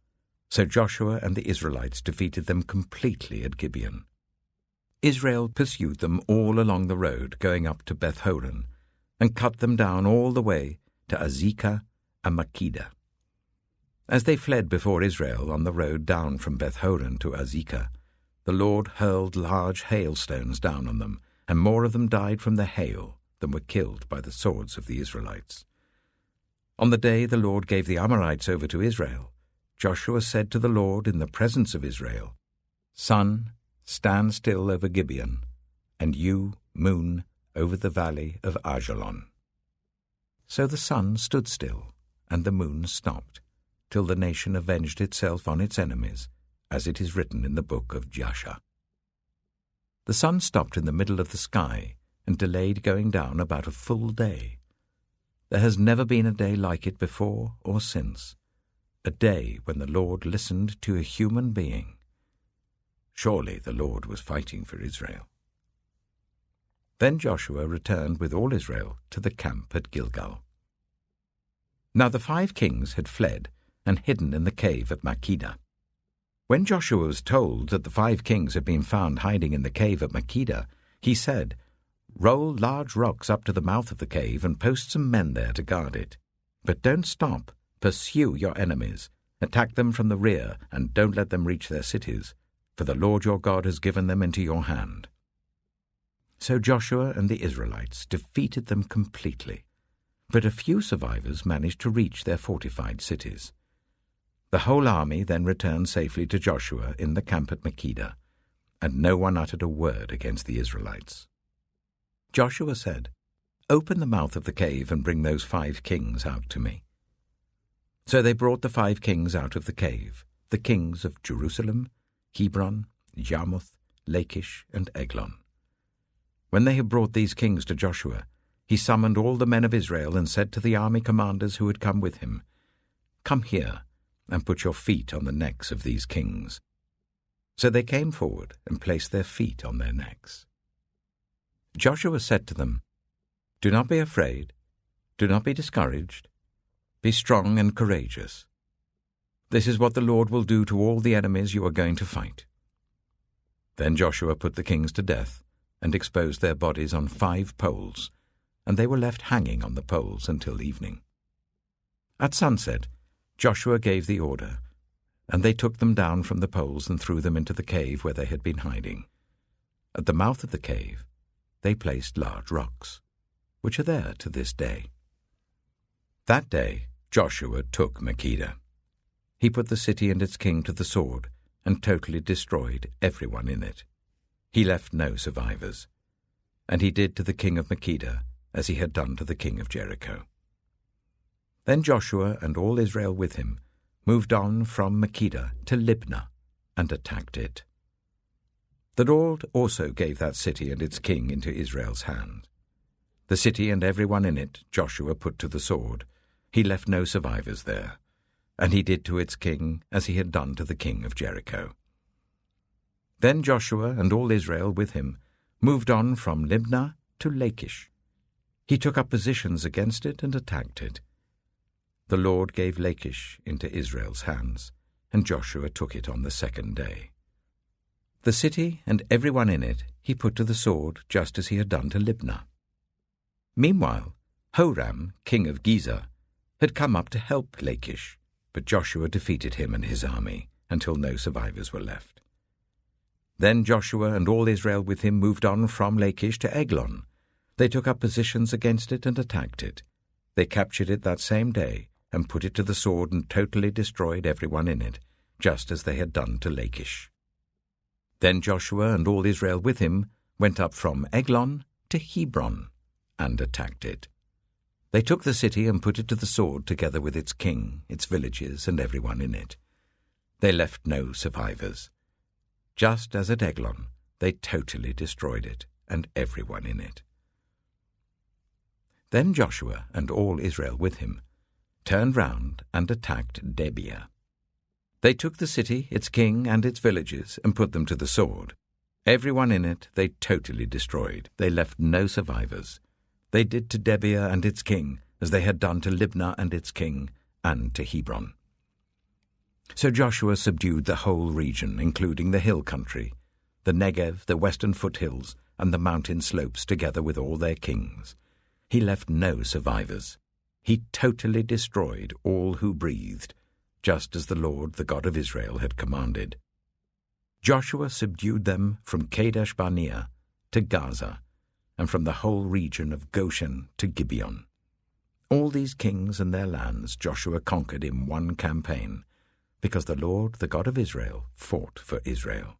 so Joshua and the Israelites defeated them completely at Gibeon. Israel pursued them all along the road going up to Beth-horon, and cut them down all the way to Azekah and Makkedah. As they fled before Israel on the road down from Beth-horon to Azekah, the Lord hurled large hailstones down on them, and more of them died from the hail than were killed by the swords of the Israelites. On the day the Lord gave the Amorites over to Israel, Joshua said to the Lord in the presence of Israel, "Sun, stand still over Gibeon, and you, moon, over the valley of Ajalon." So the sun stood still, and the moon stopped, till the nation avenged itself on its enemies, as it is written in the book of Jasher. The sun stopped in the middle of the sky and delayed going down about a full day. There has never been a day like it before or since, a day when the Lord listened to a human being. Surely the Lord was fighting for Israel. Then Joshua returned with all Israel to the camp at Gilgal. Now the 5 kings had fled and hidden in the cave at Makkedah. When Joshua was told that the 5 kings had been found hiding in the cave at Makkedah, he said, "Roll large rocks up to the mouth of the cave and post some men there to guard it. But don't stop. Pursue your enemies. Attack them from the rear, and don't let them reach their cities, for the Lord your God has given them into your hand." So Joshua and the Israelites defeated them completely, but a few survivors managed to reach their fortified cities. The whole army then returned safely to Joshua in the camp at Makkedah, and no one uttered a word against the Israelites. Joshua said, "Open the mouth of the cave and bring those 5 kings out to me." So they brought the 5 kings out of the cave, the kings of Jerusalem, Hebron, Jarmuth, Lachish, and Eglon. When they had brought these kings to Joshua, he summoned all the men of Israel and said to the army commanders who had come with him, "Come here and put your feet on the necks of these kings." So they came forward and placed their feet on their necks. Joshua said to them, "Do not be afraid, do not be discouraged. Be strong and courageous. This is what the Lord will do to all the enemies you are going to fight." Then Joshua put the kings to death and exposed their bodies on 5 poles, and they were left hanging on the poles until evening. At sunset, Joshua gave the order, and they took them down from the poles and threw them into the cave where they had been hiding. At the mouth of the cave, they placed large rocks, which are there to this day. That day, Joshua took Makkedah. He put the city and its king to the sword and totally destroyed everyone in it. He left no survivors, and he did to the king of Makkedah as he had done to the king of Jericho. Then Joshua and all Israel with him moved on from Makkedah to Libnah and attacked it. The Lord also gave that city and its king into Israel's hand. The city and everyone in it Joshua put to the sword. He left no survivors there, and he did to its king as he had done to the king of Jericho. Then Joshua and all Israel with him moved on from Libnah to Lachish. He took up positions against it and attacked it. The Lord gave Lachish into Israel's hands, and Joshua took it on the 2nd day. The city and everyone in it he put to the sword, just as he had done to Libnah. Meanwhile, Horam, king of Gezer, had come up to help Lachish, but Joshua defeated him and his army until no survivors were left. Then Joshua and all Israel with him moved on from Lachish to Eglon. They took up positions against it and attacked it, They captured it that same day and put it to the sword and totally destroyed everyone in it, just as they had done to Lachish. Then Joshua and all Israel with him went up from Eglon to Hebron and attacked it. They took the city and put it to the sword together with its king, its villages, and everyone in it. They left no survivors. Just as at Eglon, they totally destroyed it and everyone in it. Then Joshua and all Israel with him turned round and attacked Debir. They took the city, its king, and its villages, and put them to the sword. Everyone in it they totally destroyed. They left no survivors. They did to Debir and its king as they had done to Libnah and its king, and to Hebron. So Joshua subdued the whole region, including the hill country, the Negev, the western foothills, and the mountain slopes, together with all their kings. He left no survivors. He totally destroyed all who breathed, just as the Lord, the God of Israel, had commanded. Joshua subdued them from Kadesh Barnea to Gaza, and from the whole region of Goshen to Gibeon. All these kings and their lands Joshua conquered in one campaign, because the Lord, the God of Israel, fought for Israel.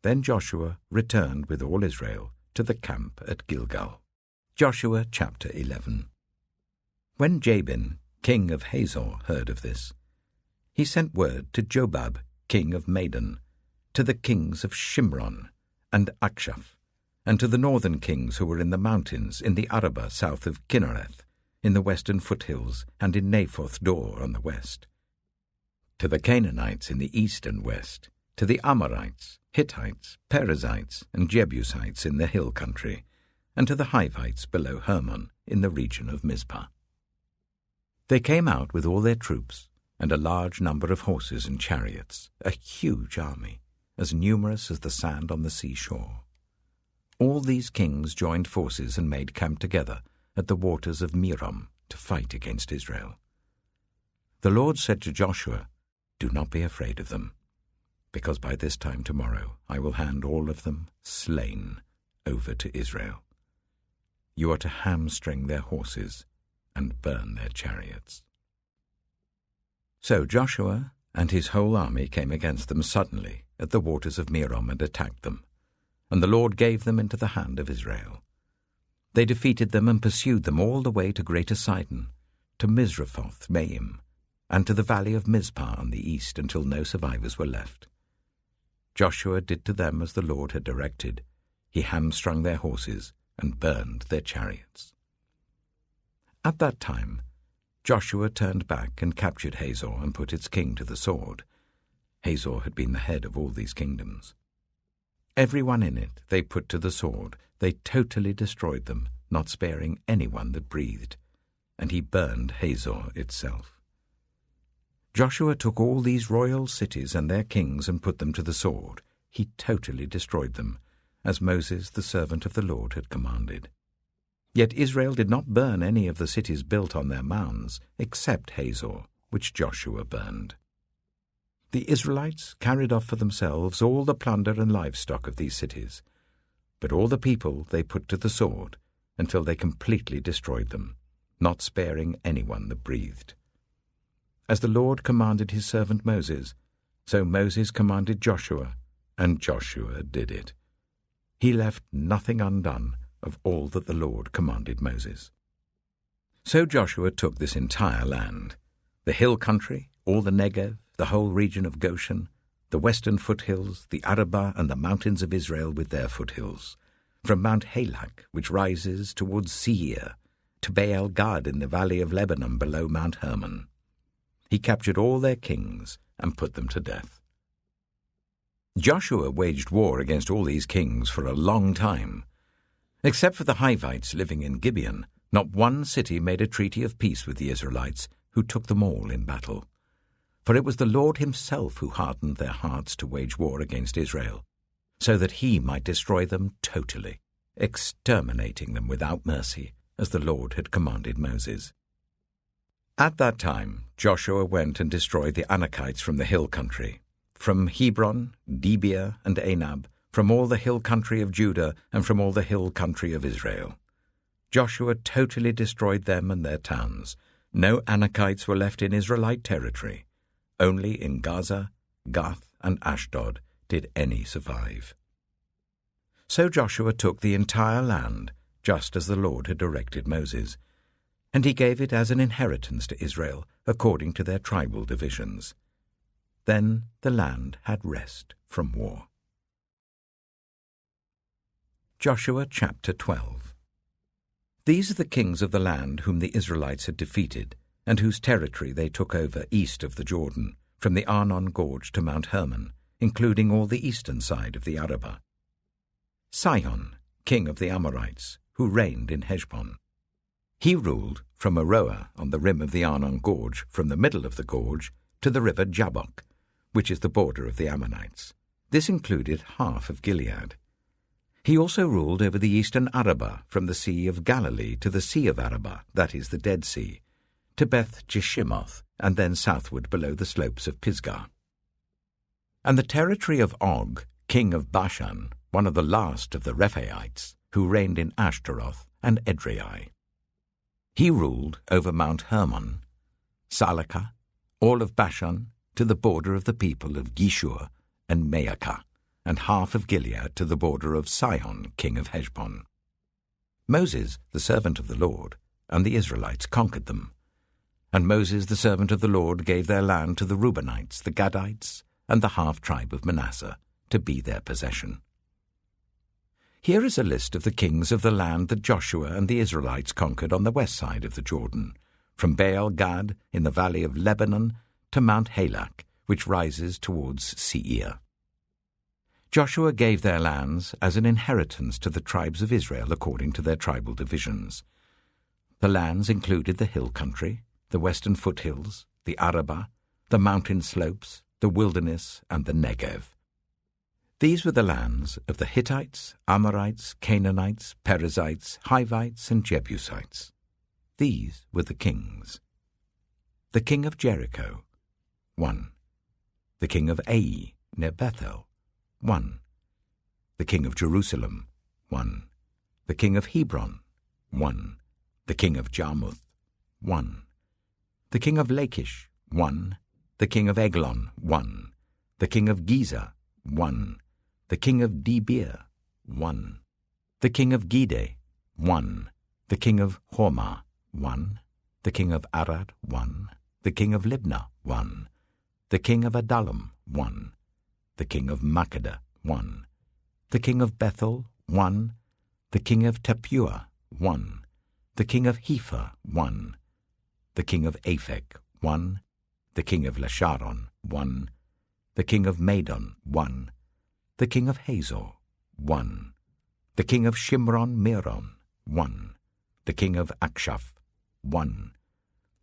Then Joshua returned with all Israel to the camp at Gilgal. Joshua chapter 11. When Jabin, king of Hazor, heard of this, he sent word to Jobab, king of Madon, to the kings of Shimron and Akshaph, and to the northern kings who were in the mountains, in the Arabah south of Kinnereth, in the western foothills, and in Naphoth Dor on the west, to the Canaanites in the east and west, to the Amorites, Hittites, Perizzites, and Jebusites in the hill country, and to the Hivites below Hermon in the region of Mizpah. They came out with all their troops, and a large number of horses and chariots, a huge army, as numerous as the sand on the seashore. All these kings joined forces and made camp together at the waters of Merom to fight against Israel. The Lord said to Joshua, "Do not be afraid of them, because by this time tomorrow I will hand all of them, slain, over to Israel. You are to hamstring their horses and burn their chariots." So Joshua and his whole army came against them suddenly at the waters of Merom and attacked them, and the Lord gave them into the hand of Israel. They defeated them and pursued them all the way to Greater Sidon, to Misrephoth Maim, and to the valley of Mizpah on the east, until no survivors were left. Joshua did to them as the Lord had directed. He hamstrung their horses and burned their chariots. At that time Joshua turned back and captured Hazor and put its king to the sword. Hazor had been the head of all these kingdoms. Everyone in it they put to the sword. They totally destroyed them, not sparing anyone that breathed, and he burned Hazor itself. Joshua took all these royal cities and their kings and put them to the sword. He totally destroyed them, as Moses, the servant of the Lord, had commanded. Yet Israel did not burn any of the cities built on their mounds, except Hazor, which Joshua burned. The Israelites carried off for themselves all the plunder and livestock of these cities, but all the people they put to the sword until they completely destroyed them, not sparing anyone that breathed. As the Lord commanded his servant Moses, so Moses commanded Joshua, and Joshua did it. He left nothing undone of all that the Lord commanded Moses. So Joshua took this entire land, the hill country, all the Negev, the whole region of Goshen, the western foothills, the Arabah, and the mountains of Israel with their foothills, from Mount Halak, which rises towards Seir, to Baal-Gad in the valley of Lebanon below Mount Hermon. He captured all their kings and put them to death. Joshua waged war against all these kings for a long time. Except for the Hivites living in Gibeon, not one city made a treaty of peace with the Israelites, who took them all in battle. For it was the Lord himself who hardened their hearts to wage war against Israel, so that he might destroy them totally, exterminating them without mercy, as the Lord had commanded Moses. At that time Joshua went and destroyed the Anakites from the hill country, from Hebron, Debir, and Anab, from all the hill country of Judah, and from all the hill country of Israel. Joshua totally destroyed them and their towns. No Anakites were left in Israelite territory. Only in Gaza, Gath, and Ashdod did any survive. So Joshua took the entire land, just as the Lord had directed Moses, and he gave it as an inheritance to Israel, according to their tribal divisions. Then the land had rest from war. Joshua chapter 12. These are the kings of the land whom the Israelites had defeated, and whose territory they took over east of the Jordan, from the Arnon Gorge to Mount Hermon, including all the eastern side of the Arabah. Sihon, king of the Amorites, who reigned in Heshbon. He ruled from Aroer on the rim of the Arnon Gorge, from the middle of the gorge to the river Jabbok, which is the border of the Ammonites. This included half of Gilead. He also ruled over the eastern Arabah, from the Sea of Galilee to the Sea of Arabah, that is the Dead Sea, to Beth Jeshimoth, and then southward below the slopes of Pisgah. And the territory of Og, king of Bashan, one of the last of the Rephaites, who reigned in Ashtaroth and Edrei. He ruled over Mount Hermon, Salakah, all of Bashan, to the border of the people of Geshur and Maacah, and half of Gilead to the border of Sihon, king of Heshbon. Moses, the servant of the Lord, and the Israelites conquered them. And Moses, the servant of the Lord, gave their land to the Reubenites, the Gadites, and the half-tribe of Manasseh, to be their possession. Here is a list of the kings of the land that Joshua and the Israelites conquered on the west side of the Jordan, from Baal-Gad in the valley of Lebanon to Mount Halak, which rises towards Seir. Joshua gave their lands as an inheritance to the tribes of Israel according to their tribal divisions. The lands included the hill country, the western foothills, the Arabah, the mountain slopes, the wilderness, and the Negev. These were the lands of the Hittites, Amorites, Canaanites, Perizzites, Hivites, and Jebusites. These were the kings. The king of Jericho, 1. The king of Ai, near Bethel, 1. The king of Jerusalem, 1. The king of Hebron, 1. The king of Jarmuth, 1. The king of Lachish, 1. The king of Eglon, 1. The king of Gezer, 1. The king of Debir, 1. The king of Gede, 1. The king of Hormah, 1. The king of Arad, 1. The king of Libnah, 1. The king of Adullam, 1. The king of Makkedah, 1. The king of Bethel, 1. The king of Tappuah, 1. The king of Hepher, 1. The king of Aphek, 1. The king of Lasharon, 1. The king of Madon, 1. The king of Hazor, 1. The king of Shimron-Meron, 1. The king of Akshaph, 1.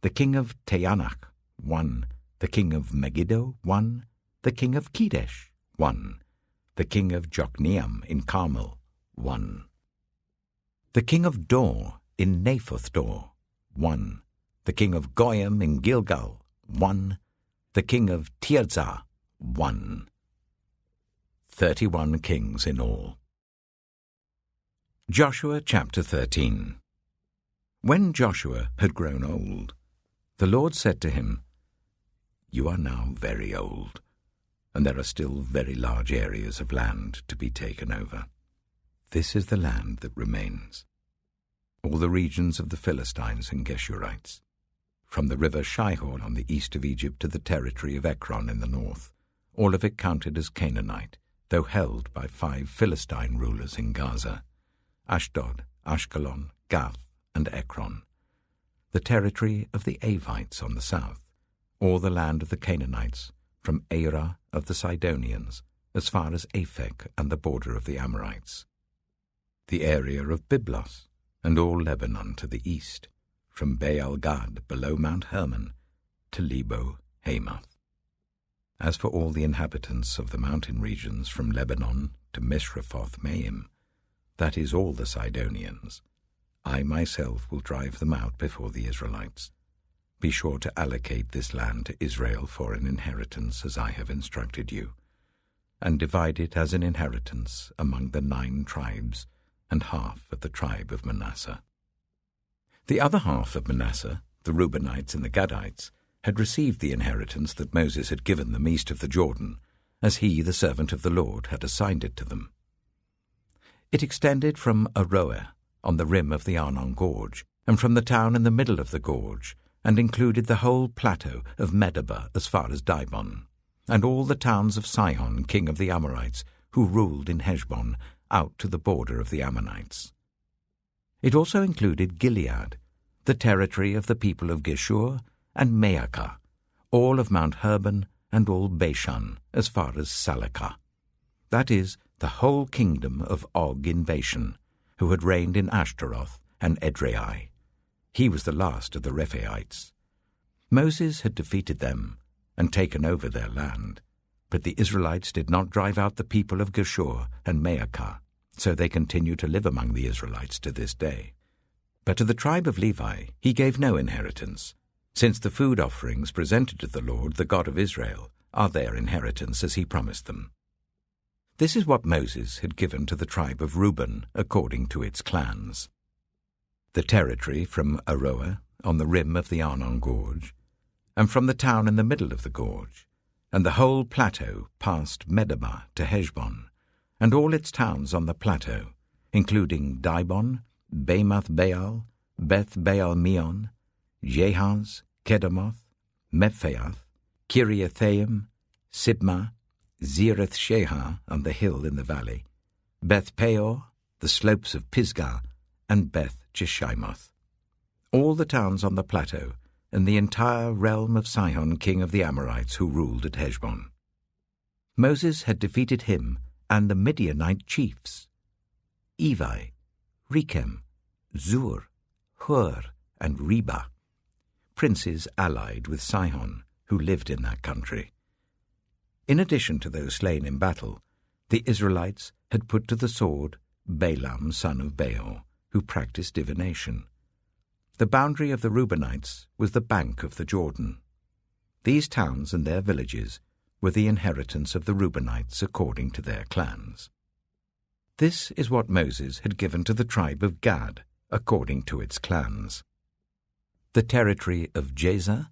The king of Teanach, 1. The king of Megiddo, 1. The king of Kedesh, 1. The king of Jokneam in Carmel, 1. The king of Dor in Naphoth Dor, 1. The king of Goyim in Gilgal, 1. The king of Tirzah, 1. 31 kings in all. Joshua chapter 13. When Joshua had grown old, the Lord said to him, "You are now very old, and there are still very large areas of land to be taken over. This is the land that remains, all the regions of the Philistines and Geshurites, from the river Shihor on the east of Egypt to the territory of Ekron in the north, all of it counted as Canaanite, though held by 5 Philistine rulers in Gaza, Ashdod, Ashkelon, Gath, and Ekron, the territory of the Avites on the south, all the land of the Canaanites, from Arah of the Sidonians, as far as Aphek and the border of the Amorites, the area of Byblos, and all Lebanon to the east, from Baal-Gad below Mount Hermon to Lebo Hamath. As for all the inhabitants of the mountain regions from Lebanon to Mishrephoth-Maim, that is all the Sidonians, I myself will drive them out before the Israelites. Be sure to allocate this land to Israel for an inheritance as I have instructed you, and divide it as an inheritance among the 9 tribes and half of the tribe of Manasseh. The other half of Manasseh, the Reubenites and the Gadites, had received the inheritance that Moses had given them east of the Jordan, as he, the servant of the Lord, had assigned it to them. It extended from Aroer, on the rim of the Arnon Gorge, and from the town in the middle of the gorge, and included the whole plateau of Medeba as far as Dibon, and all the towns of Sihon, king of the Amorites, who ruled in Heshbon, out to the border of the Ammonites. It also included Gilead, the territory of the people of Geshur, and Maacah, all of Mount Hermon, and all Bashan, as far as Salekah. That is, the whole kingdom of Og in Bashan, who had reigned in Ashtaroth and Edrei. He was the last of the Rephaites. Moses had defeated them and taken over their land, but the Israelites did not drive out the people of Geshur and Maacah, so they continue to live among the Israelites to this day. But to the tribe of Levi he gave no inheritance, since the food offerings presented to the Lord, the God of Israel, are their inheritance as he promised them. This is what Moses had given to the tribe of Reuben according to its clans. The territory from Aroer, on the rim of the Arnon Gorge, and from the town in the middle of the gorge, and the whole plateau past Medeba to Heshbon, and all its towns on the plateau, including Dibon, Bamoth Baal, Beth Baal Meon, Jehaz, Kedemoth, Mephaath, Kiriathaim, Sibmah, Zereth Shehar on the hill in the valley, Beth Peor, the slopes of Pisgah, and Beth Jeshimoth. All the towns on the plateau, and the entire realm of Sihon, king of the Amorites, who ruled at Heshbon. Moses had defeated him and the Midianite chiefs, Evi, Rechem, Zur, Hur, and Reba, princes allied with Sihon, who lived in that country. In addition to those slain in battle, the Israelites had put to the sword Balaam son of Beor, who practiced divination. The boundary of the Reubenites was the bank of the Jordan. These towns and their villages were the inheritance of the Reubenites according to their clans. This is what Moses had given to the tribe of Gad according to its clans. The territory of Jazer,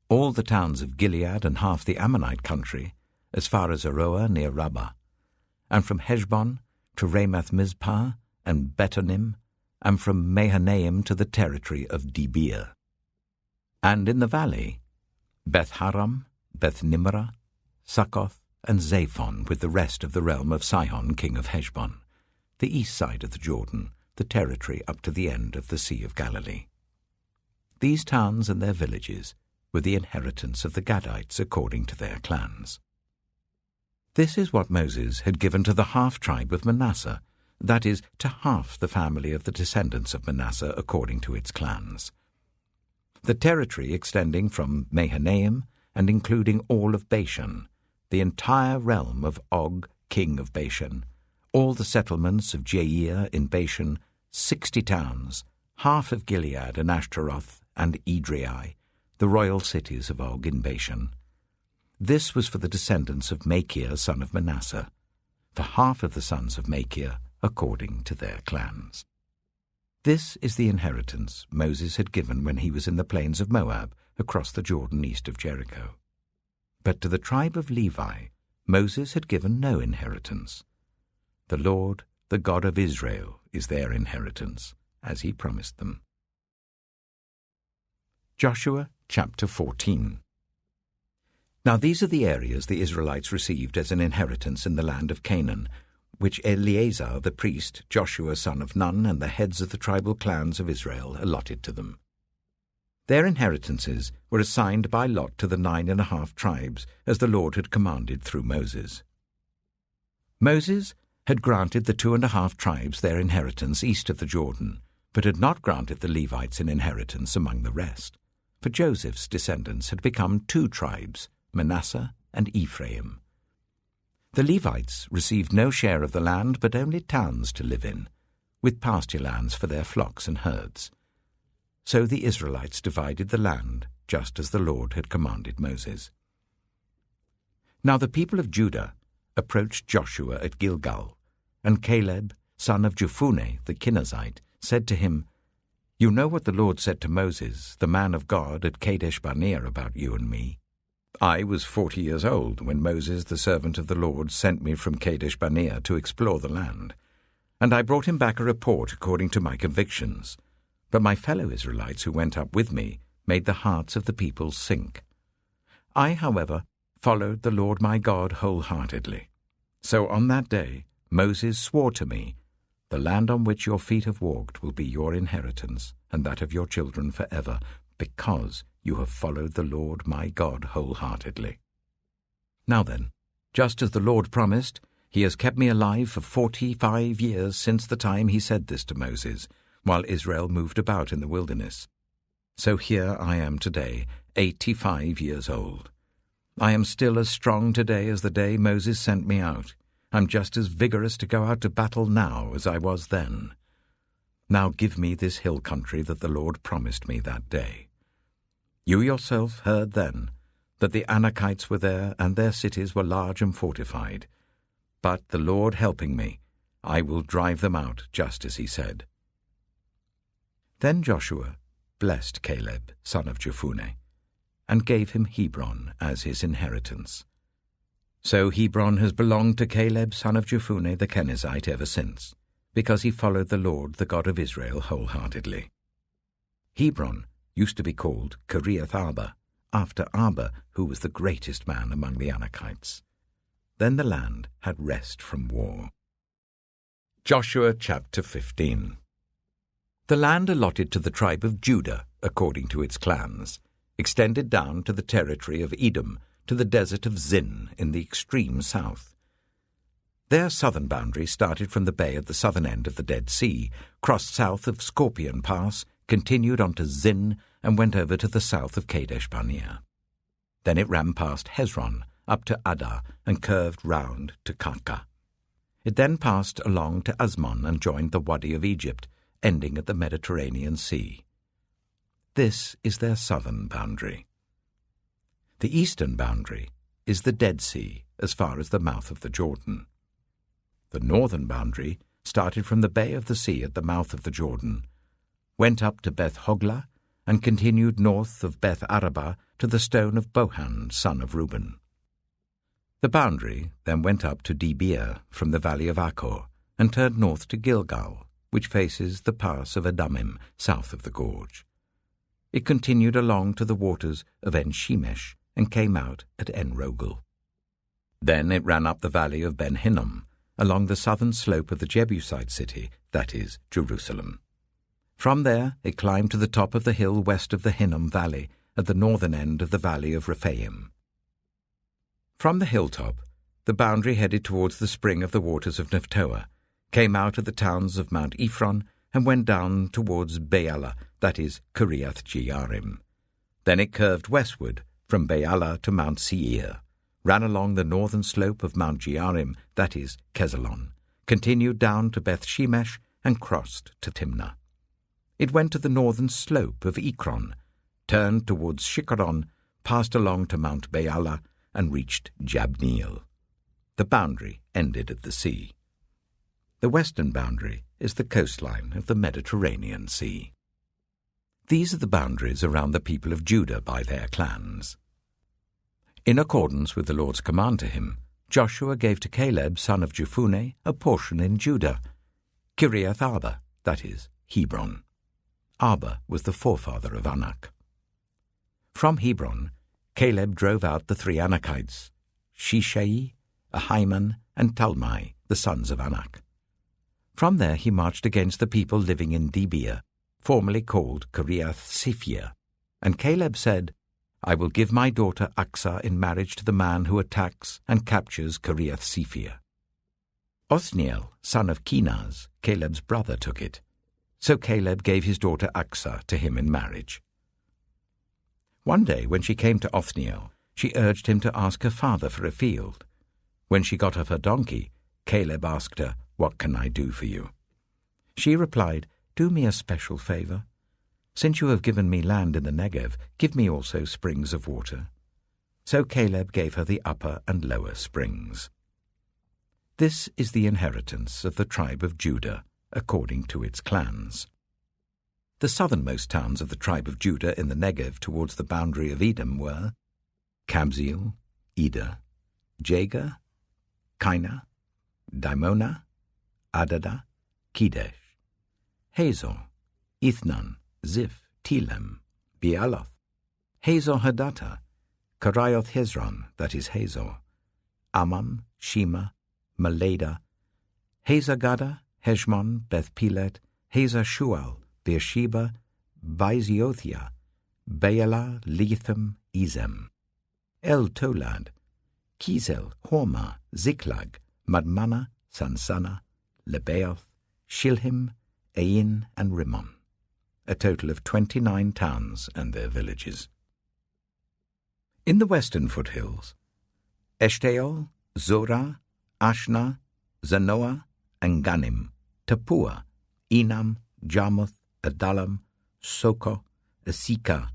all the towns of Gilead and half the Ammonite country, as far as Aroer near Rabbah, and from Heshbon to Ramath Mizpah and Betonim, and from Mahanaim to the territory of Debir. And in the valley, Beth Haram, Beth Nimrah, Succoth, and Zaphon, with the rest of the realm of Sihon, king of Heshbon, the east side of the Jordan, the territory up to the end of the Sea of Galilee. These towns and their villages were the inheritance of the Gadites according to their clans. This is what Moses had given to the half-tribe of Manasseh, that is, to half the family of the descendants of Manasseh according to its clans. The territory extending from Mahanaim and including all of Bashan, the entire realm of Og, king of Bashan, all the settlements of Jair in Bashan, 60 towns, half of Gilead and Ashtaroth and Edrei, the royal cities of Og in Bashan. This was for the descendants of Machir, son of Manasseh, for half of the sons of Machir according to their clans. This is the inheritance Moses had given when he was in the plains of Moab, across the Jordan east of Jericho. But to the tribe of Levi, Moses had given no inheritance. The Lord, the God of Israel, is their inheritance, as he promised them. Joshua chapter 14. Now these are the areas the Israelites received as an inheritance in the land of Canaan, which Eleazar the priest, Joshua son of Nun, and the heads of the tribal clans of Israel allotted to them. Their inheritances were assigned by lot to the 9½ tribes, as the Lord had commanded through Moses. Moses had granted the 2½ tribes their inheritance east of the Jordan, but had not granted the Levites an inheritance among the rest, for Joseph's descendants had become 2 tribes, Manasseh and Ephraim. The Levites received no share of the land, but only towns to live in, with pasture lands for their flocks and herds. So the Israelites divided the land, just as the Lord had commanded Moses. Now the people of Judah approached Joshua at Gilgal, and Caleb, son of Jephunneh the Kenizzite, said to him, You know what the Lord said to Moses, the man of God, at Kadesh-barnea about you and me. I was 40 years old when Moses, the servant of the Lord, sent me from Kadesh-barnea to explore the land. And I brought him back a report according to my convictions. But my fellow Israelites who went up with me made the hearts of the people sink. I, however, followed the Lord my God wholeheartedly. So on that day Moses swore to me, "The land on which your feet have walked will be your inheritance, and that of your children forever, because you have followed the Lord my God wholeheartedly." Now then, just as the Lord promised, he has kept me alive for 45 years since the time he said this to Moses, while Israel moved about in the wilderness. So here I am today, 85 years old. I am still as strong today as the day Moses sent me out. I'm just as vigorous to go out to battle now as I was then. Now give me this hill country that the Lord promised me that day. You yourself heard then that the Anakites were there, and their cities were large and fortified. But the Lord helping me, I will drive them out, just as he said. Then Joshua blessed Caleb, son of Jephunneh, and gave him Hebron as his inheritance. So Hebron has belonged to Caleb, son of Jephunneh the Kenizzite, ever since, because he followed the Lord, the God of Israel, wholeheartedly. Hebron used to be called Kiriath-arba, after Arba, who was the greatest man among the Anakites. Then the land had rest from war. Joshua chapter 15. The land allotted to the tribe of Judah, according to its clans, extended down to the territory of Edom, to the desert of Zin in the extreme south. Their southern boundary started from the bay at the southern end of the Dead Sea, crossed south of Scorpion Pass, continued on to Zin, and went over to the south of Kadesh-barnea. Then it ran past Hezron, up to Adar, and curved round to Karka. It then passed along to Azmon and joined the Wadi of Egypt, ending at the Mediterranean Sea. This is their southern boundary. The eastern boundary is the Dead Sea, as far as the mouth of the Jordan. The northern boundary started from the bay of the sea at the mouth of the Jordan, went up to Beth Hoglah, and continued north of Beth Arabah to the stone of Bohan, son of Reuben. The boundary then went up to Debir from the valley of Achor, and turned north to Gilgal, which faces the pass of Adumim, south of the gorge. It continued along to the waters of En-Shemesh, and came out at En-Rogel. Then it ran up the valley of Ben-Hinnom, along the southern slope of the Jebusite city, that is, Jerusalem. From there it climbed to the top of the hill west of the Hinnom valley, at the northern end of the valley of Rephaim. From the hilltop, the boundary headed towards the spring of the waters of Nephtoah, came out of the towns of Mount Ephron, and went down towards Baalah, that is, Kiriath-Jearim. Then it curved westward from Baalah to Mount Seir, ran along the northern slope of Mount Jearim, that is, Kesalon, continued down to Beth Shemesh, and crossed to Timnah. It went to the northern slope of Ekron, turned towards Shikkeron, passed along to Mount Baalah, and reached Jabneel. The boundary ended at the sea. The western boundary is the coastline of the Mediterranean Sea. These are the boundaries around the people of Judah by their clans. In accordance with the Lord's command to him, Joshua gave to Caleb, son of Jephunneh, a portion in Judah, Kiriath-arba, that is, Hebron. Arba was the forefather of Anak. From Hebron, Caleb drove out the three Anakites, Shishai, Ahiman, and Talmai, the sons of Anak. From there he marched against the people living in Debir, formerly called Kiriath-Sephir, and Caleb said, "I will give my daughter Aksah in marriage to the man who attacks and captures Kiriath-Sephir." Othniel, son of Kenaz, Caleb's brother, took it. So Caleb gave his daughter Aksah to him in marriage. One day when she came to Othniel, she urged him to ask her father for a field. When she got off her donkey, Caleb asked her, "What can I do for you?" She replied, "Do me a special favor. Since you have given me land in the Negev, give me also springs of water." So Caleb gave her the upper and lower springs. This is the inheritance of the tribe of Judah, according to its clans. The southernmost towns of the tribe of Judah in the Negev towards the boundary of Edom were Kabzeel, Eder, Jagar, Kaina, Dimona, Adada, Kedesh, Hazor, Ithnan, Ziph, Telem, Bealoth, Hazor Hadattah, Karioth Hezron, that is Hazor, Ammon, Shema, Malada, Hazar-Gada, Heshmon, Beth-Pelet, Hazar-Shual, Beersheba, Baiziothia, Baalah, Letham, Ezem, El-Tolad, Kizel, Hormah, Ziklag, Madmannah, Sansannah, Lebaoth, Shilhim, Ain, and Rimmon, a total of 29 towns and their villages. In the western foothills, Eshtaol, Zorah, Ashna, Zanoah, and Ganim, Tapua, Enam, Jarmuth, Adullam, Soko, Asika,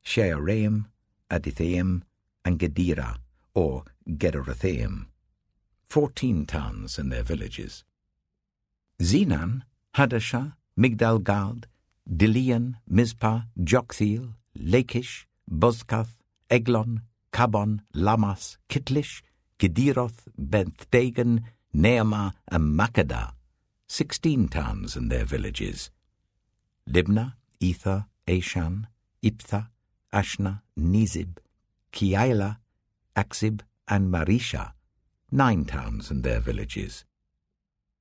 Shearaim, Adithaim, and Gedera, or Gederothaim, 14 towns and their villages. Zenan, Hadashah, Migdal-Gad, Dilian, Mizpah, Joktheel, Lachish, Bozkath, Eglon, Kabon, Lamas, Kitlish, Gederoth, Beth-Dagon, Neamah, and Makkedah, 16 towns and their villages. Libnah, Ether, Ashan, Iptha, Ashna, Nizib, Keilah, Aksib, and Marisha, 9 towns and their villages.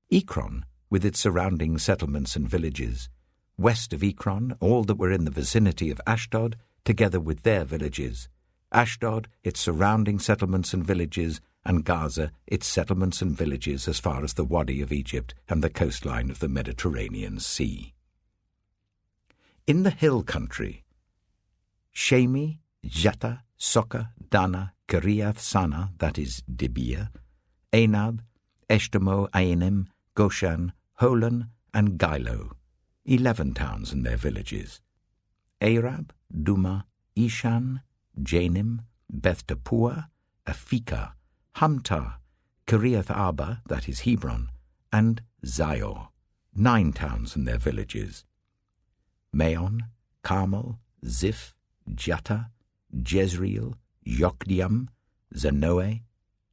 Ekron, with its surrounding settlements and villages. West of Ekron, all that were in the vicinity of Ashdod, together with their villages. Ashdod, its surrounding settlements and villages, and Gaza, its settlements and villages as far as the Wadi of Egypt and the coastline of the Mediterranean Sea. In the hill country, Shemi, Jata, Soka, Dana, Kiriath Sana, that is Dibia, Anab, Eshtemo, Ainim, Goshan, Holon, and Gilo, 11 towns and their villages. Arab, Duma, Ishan, Janim, Beth Tapua, Afika, Hamta, Kiriath Arba, that is Hebron, and Zior, 9 towns and their villages. Maon, Carmel, Ziph, Jata, Jezreel, Yokdeam, Zanoah,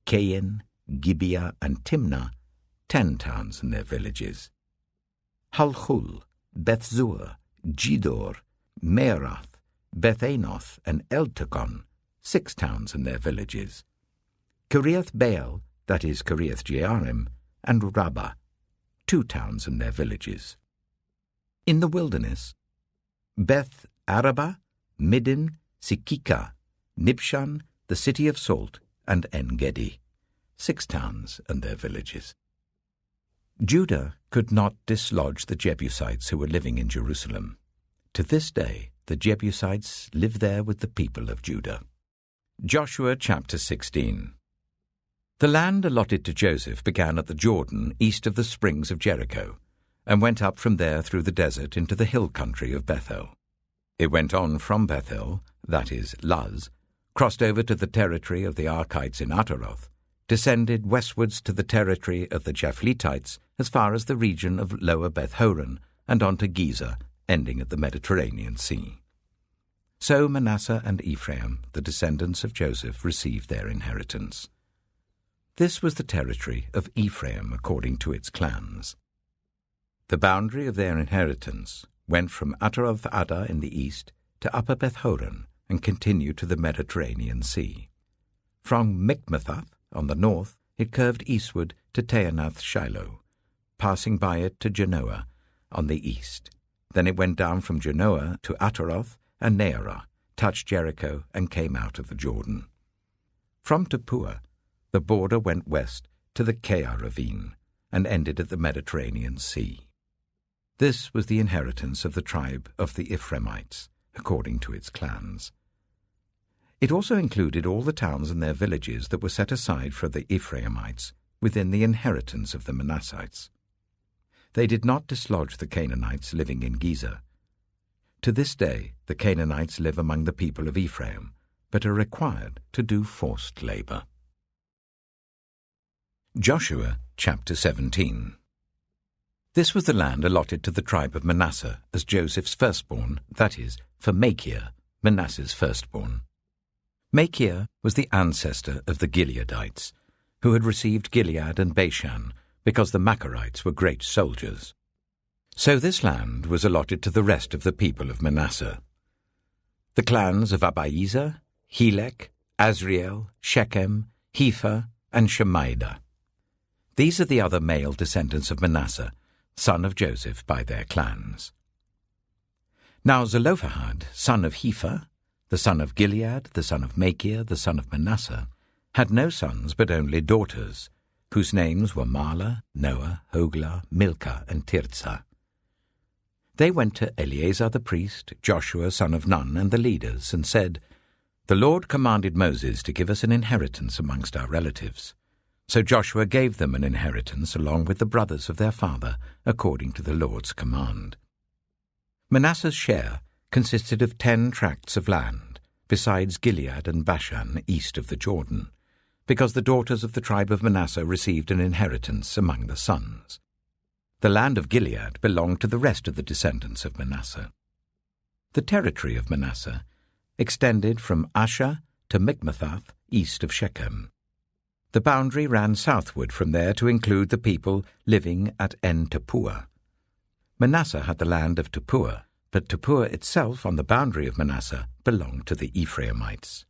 Kain, Gibeah, and Timnah, 10 towns and their villages. Halchul, Beth-zur, Gidor, Meerath, Beth-Anoth, and Eltekon, 6 towns and their villages. Kiriath Baal, that is Kiriath Jearim, and Rabbah, 2 towns and their villages. In the wilderness, Beth Araba, Middin, Sikika, Nibshan, the city of salt, and En-Gedi, 6 towns and their villages. Judah could not dislodge the Jebusites who were living in Jerusalem. To this day, the Jebusites live there with the people of Judah. Joshua chapter 16. The land allotted to Joseph began at the Jordan east of the springs of Jericho, and went up from there through the desert into the hill country of Bethel. It went on from Bethel, that is, Luz, crossed over to the territory of the Archites in Ataroth, descended westwards to the territory of the Japhletites as far as the region of Lower Beth-horon, and on to Gezer, ending at the Mediterranean Sea. So Manasseh and Ephraim, the descendants of Joseph, received their inheritance. This was the territory of Ephraim according to its clans. The boundary of their inheritance went from Ataroth-Addar in the east to Upper Beth-horon and continued to the Mediterranean Sea. From Mikmethath on the north it curved eastward to Taanath-Shiloh, passing by it to Genoa on the east. Then it went down from Genoa to Ataroth and Nearah, touched Jericho, and came out of the Jordan. From Tapua, the border went west to the Keah ravine and ended at the Mediterranean Sea. This was the inheritance of the tribe of the Ephraimites, according to its clans. It also included all the towns and their villages that were set aside for the Ephraimites within the inheritance of the Manassites. They did not dislodge the Canaanites living in Gezer. To this day the Canaanites live among the people of Ephraim, but are required to do forced labor. Joshua chapter 17. This was the land allotted to the tribe of Manasseh as Joseph's firstborn, that is, for Machir, Manasseh's firstborn. Machir was the ancestor of the Gileadites, who had received Gilead and Bashan because the Macharites were great soldiers. So this land was allotted to the rest of the people of Manasseh. The clans of Abiezer, Helek, Azriel, Shechem, Hepher, and Shemaiah. These are the other male descendants of Manasseh, son of Joseph by their clans. Now Zelophehad, son of Hepher, the son of Gilead, the son of Machir, the son of Manasseh, had no sons but only daughters, whose names were Mahlah, Noah, Hoglah, Milcah, and Tirzah. They went to Eleazar the priest, Joshua son of Nun, and the leaders, and said, "The Lord commanded Moses to give us an inheritance amongst our relatives." So Joshua gave them an inheritance along with the brothers of their father, according to the Lord's command. Manasseh's share consisted of 10 tracts of land, besides Gilead and Bashan east of the Jordan, because the daughters of the tribe of Manasseh received an inheritance among the sons. The land of Gilead belonged to the rest of the descendants of Manasseh. The territory of Manasseh extended from Asher to Michmethath east of Shechem. The boundary ran southward from there to include the people living at En-Tappuah. Manasseh had the land of Tappuah, but Tappuah itself on the boundary of Manasseh belonged to the Ephraimites.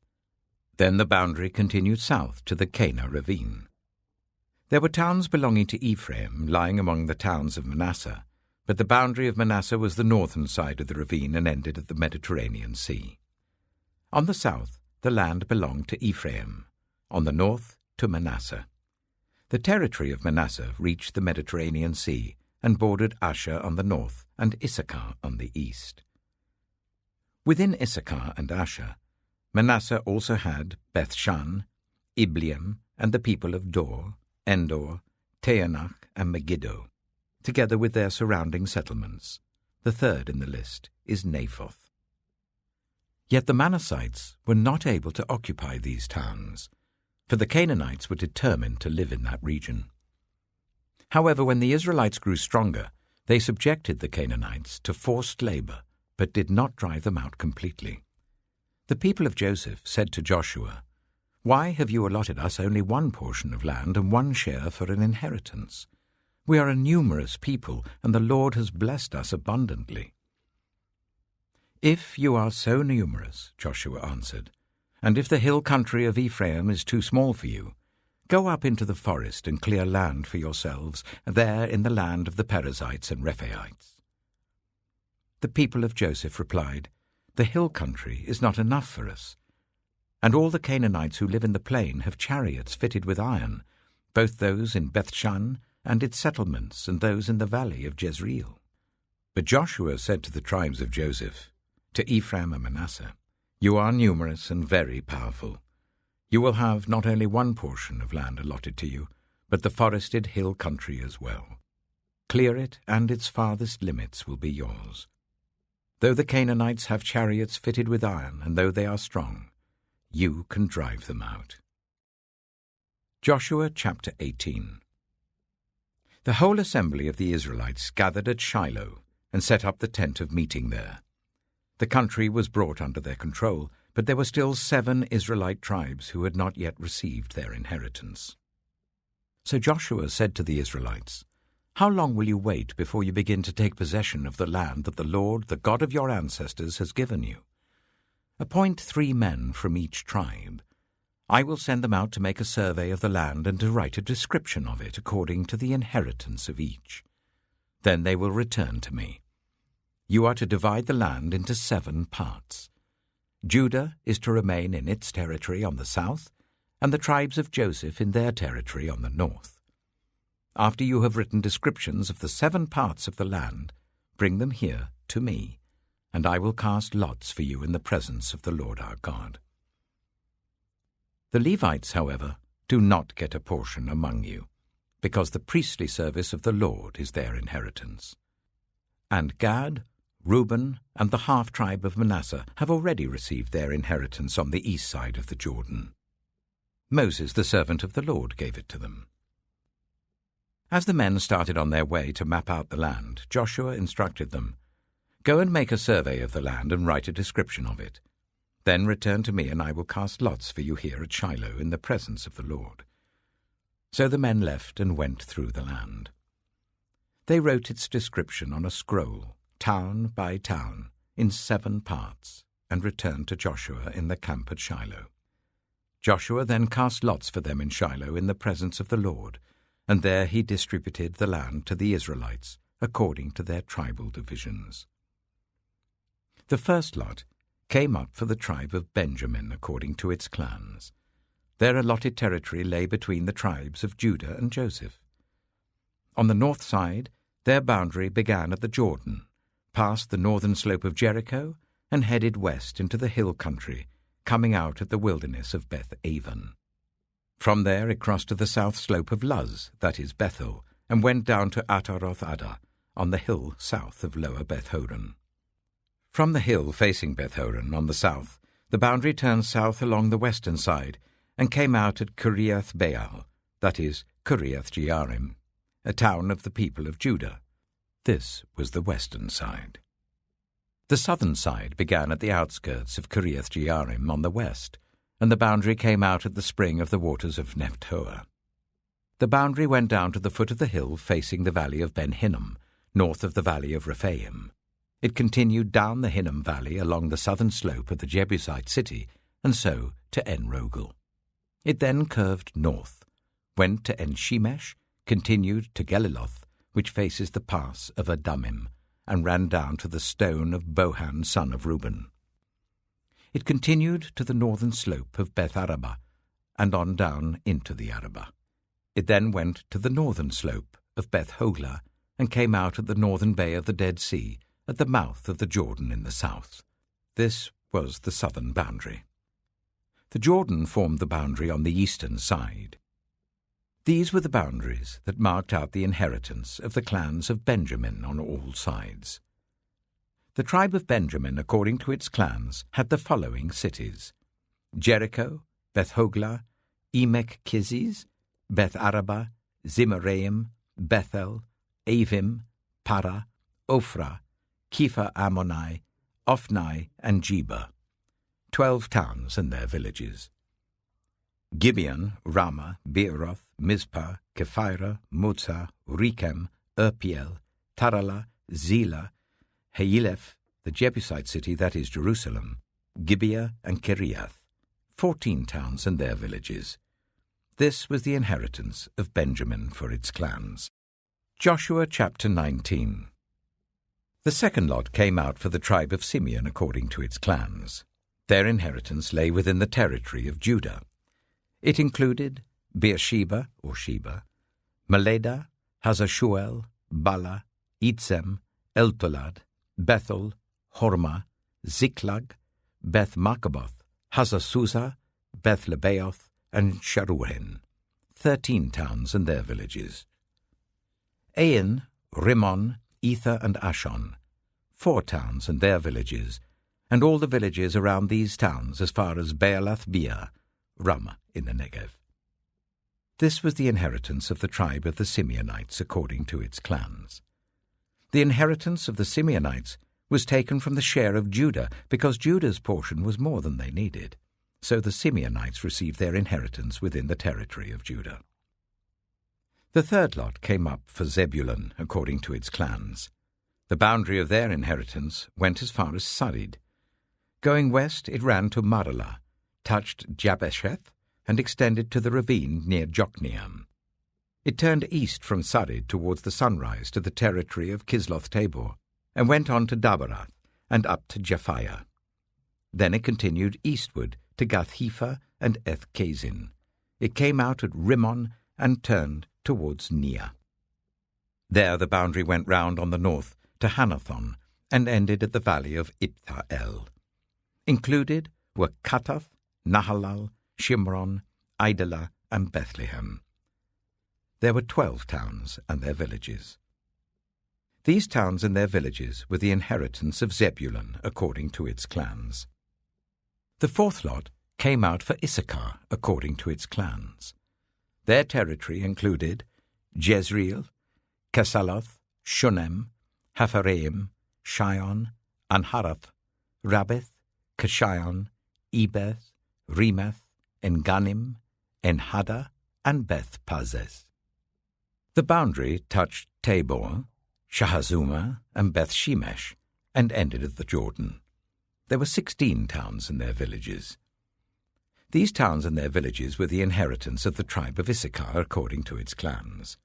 Then the boundary continued south to the Cana ravine. There were towns belonging to Ephraim lying among the towns of Manasseh, but the boundary of Manasseh was the northern side of the ravine and ended at the Mediterranean Sea. On the south, the land belonged to Ephraim, on the north to Manasseh. The territory of Manasseh reached the Mediterranean Sea and bordered Asher on the north and Issachar on the east. Within Issachar and Asher, Manasseh also had Bethshan, Ibleam, and the people of Dor, Endor, Taanach, and Megiddo, together with their surrounding settlements. The third in the list is Naphoth. Yet the Manassites were not able to occupy these towns, for the Canaanites were determined to live in that region. However, when the Israelites grew stronger, they subjected the Canaanites to forced labor, but did not drive them out completely. The people of Joseph said to Joshua, "Why have you allotted us only one portion of land and one share for an inheritance? We are a numerous people, and the Lord has blessed us abundantly." "If you are so numerous," Joshua answered, "and if the hill country of Ephraim is too small for you, go up into the forest and clear land for yourselves there in the land of the Perizzites and Rephaites." The people of Joseph replied, "The hill country is not enough for us, and all the Canaanites who live in the plain have chariots fitted with iron, both those in Bethshan and its settlements and those in the valley of Jezreel." But Joshua said to the tribes of Joseph, to Ephraim and Manasseh, "You are numerous and very powerful. You will have not only one portion of land allotted to you, but the forested hill country as well. Clear it, and its farthest limits will be yours. Though the Canaanites have chariots fitted with iron, and though they are strong, you can drive them out." Joshua chapter 18. The whole assembly of the Israelites gathered at Shiloh and set up the tent of meeting there. The country was brought under their control, but there were still 7 Israelite tribes who had not yet received their inheritance. So Joshua said to the Israelites, "How long will you wait before you begin to take possession of the land that the Lord, the God of your ancestors, has given you? Appoint 3 men from each tribe. I will send them out to make a survey of the land and to write a description of it according to the inheritance of each. Then they will return to me. You are to divide the land into 7 parts. Judah is to remain in its territory on the south, and the tribes of Joseph in their territory on the north. After you have written descriptions of the 7 parts of the land, bring them here to me, and I will cast lots for you in the presence of the Lord our God. The Levites, however, do not get a portion among you, because the priestly service of the Lord is their inheritance. And Gad, Reuben, and the half-tribe of Manasseh have already received their inheritance on the east side of the Jordan. Moses, the servant of the Lord, gave it to them. As the men started on their way to map out the land, Joshua instructed them, "Go and make a survey of the land and write a description of it. Then return to me, and I will cast lots for you here at Shiloh in the presence of the Lord." So the men left and went through the land. They wrote its description on a scroll, town by town, in 7 parts, and returned to Joshua in the camp at Shiloh. Joshua then cast lots for them in Shiloh in the presence of the Lord, and there he distributed the land to the Israelites according to their tribal divisions. The first lot came up for the tribe of Benjamin according to its clans. Their allotted territory lay between the tribes of Judah and Joseph. On the north side, their boundary began at the Jordan, passed the northern slope of Jericho, and headed west into the hill country, coming out at the wilderness of Beth-aven. From there it crossed to the south slope of Luz, that is Bethel, and went down to Ataroth-adah, on the hill south of Lower Beth-horon. From the hill facing Beth-horon on the south, the boundary turned south along the western side and came out at Kiriath-baal, that is Kiriath-jearim, a town of the people of Judah. This was the western side. The southern side began at the outskirts of Kiriath-jearim on the west, and the boundary came out at the spring of the waters of Nephtoah. The boundary went down to the foot of the hill facing the valley of Ben-Hinnom, north of the valley of Rephaim. It continued down the Hinnom valley along the southern slope of the Jebusite city, and so to En-rogel. It then curved north, went to En-shemesh, continued to Geliloth, which faces the pass of Adumim, and ran down to the stone of Bohan son of Reuben. It continued to the northern slope of Beth-arabah, and on down into the Arabah. It then went to the northern slope of Beth-hoglah, and came out at the northern bay of the Dead Sea, at the mouth of the Jordan in the south. This was the southern boundary. The Jordan formed the boundary on the eastern side. These were the boundaries that marked out the inheritance of the clans of Benjamin on all sides. The tribe of Benjamin, according to its clans, had the following cities: Jericho, Beth-hoglah, Emek-keziz, Beth-arabah, Zimraim, Bethel, Avim, Parah, Ophrah, Kepha-ammoni, Ophni, and Geba, 12 towns and their villages. Gibeon, Ramah, Beeroth, Mizpah, Kephirah, Motzah, Rechem, Urpiel, Taralah, Zelah, Haeleph, the Jebusite city, that is Jerusalem, Gibeah and Kiriath, 14 towns and their villages. This was the inheritance of Benjamin for its clans. Joshua chapter 19. The second lot came out for the tribe of Simeon according to its clans. Their inheritance lay within the territory of Judah. It included Beersheba, or Sheba, Maledah, Hazashuel, Bala, Itzem, Eltolad, Bethel, Hormah, Ziklag, Beth-marcaboth, Hazazuzah, Beth-lebaoth, and Sharuhen, 13 towns and their villages. Ain, Rimmon, Ether, and Ashon, 4 towns and their villages, and all the villages around these towns as far as Baalath-beer, Ramah in the Negev. This was the inheritance of the tribe of the Simeonites according to its clans. The inheritance of the Simeonites was taken from the share of Judah, because Judah's portion was more than they needed. So the Simeonites received their inheritance within the territory of Judah. The third lot came up for Zebulun according to its clans. The boundary of their inheritance went as far as Sarid. Going west, it ran to Maralah, touched Jabesheth, and extended to the ravine near Jokneam. It turned east from Sarid towards the sunrise to the territory of Kisloth-Tabor, and went on to Dabarath and up to Japhiah. Then it continued eastward to Gath-hepher and Eth-kazin. It came out at Rimmon and turned towards Neah. There the boundary went round on the north to Hanathon and ended at the valley of Iptha-el. Included were Katath, Nahalal, Shimron, Idalah, and Bethlehem. There were 12 towns and their villages. These towns and their villages were the inheritance of Zebulun according to its clans. The fourth lot came out for Issachar according to its clans. Their territory included Jezreel, Kesaloth, Shunem, Hapharaim, Shion, Anharath, Rabbith, Kishion, Ebeth, Remeth, Enganim, Enhada, and Beth Pazez. The boundary touched Tabor, Shahazuma, and Beth Shemesh, and ended at the Jordan. There were 16 towns and their villages. These towns and their villages were the inheritance of the tribe of Issachar according to its clans.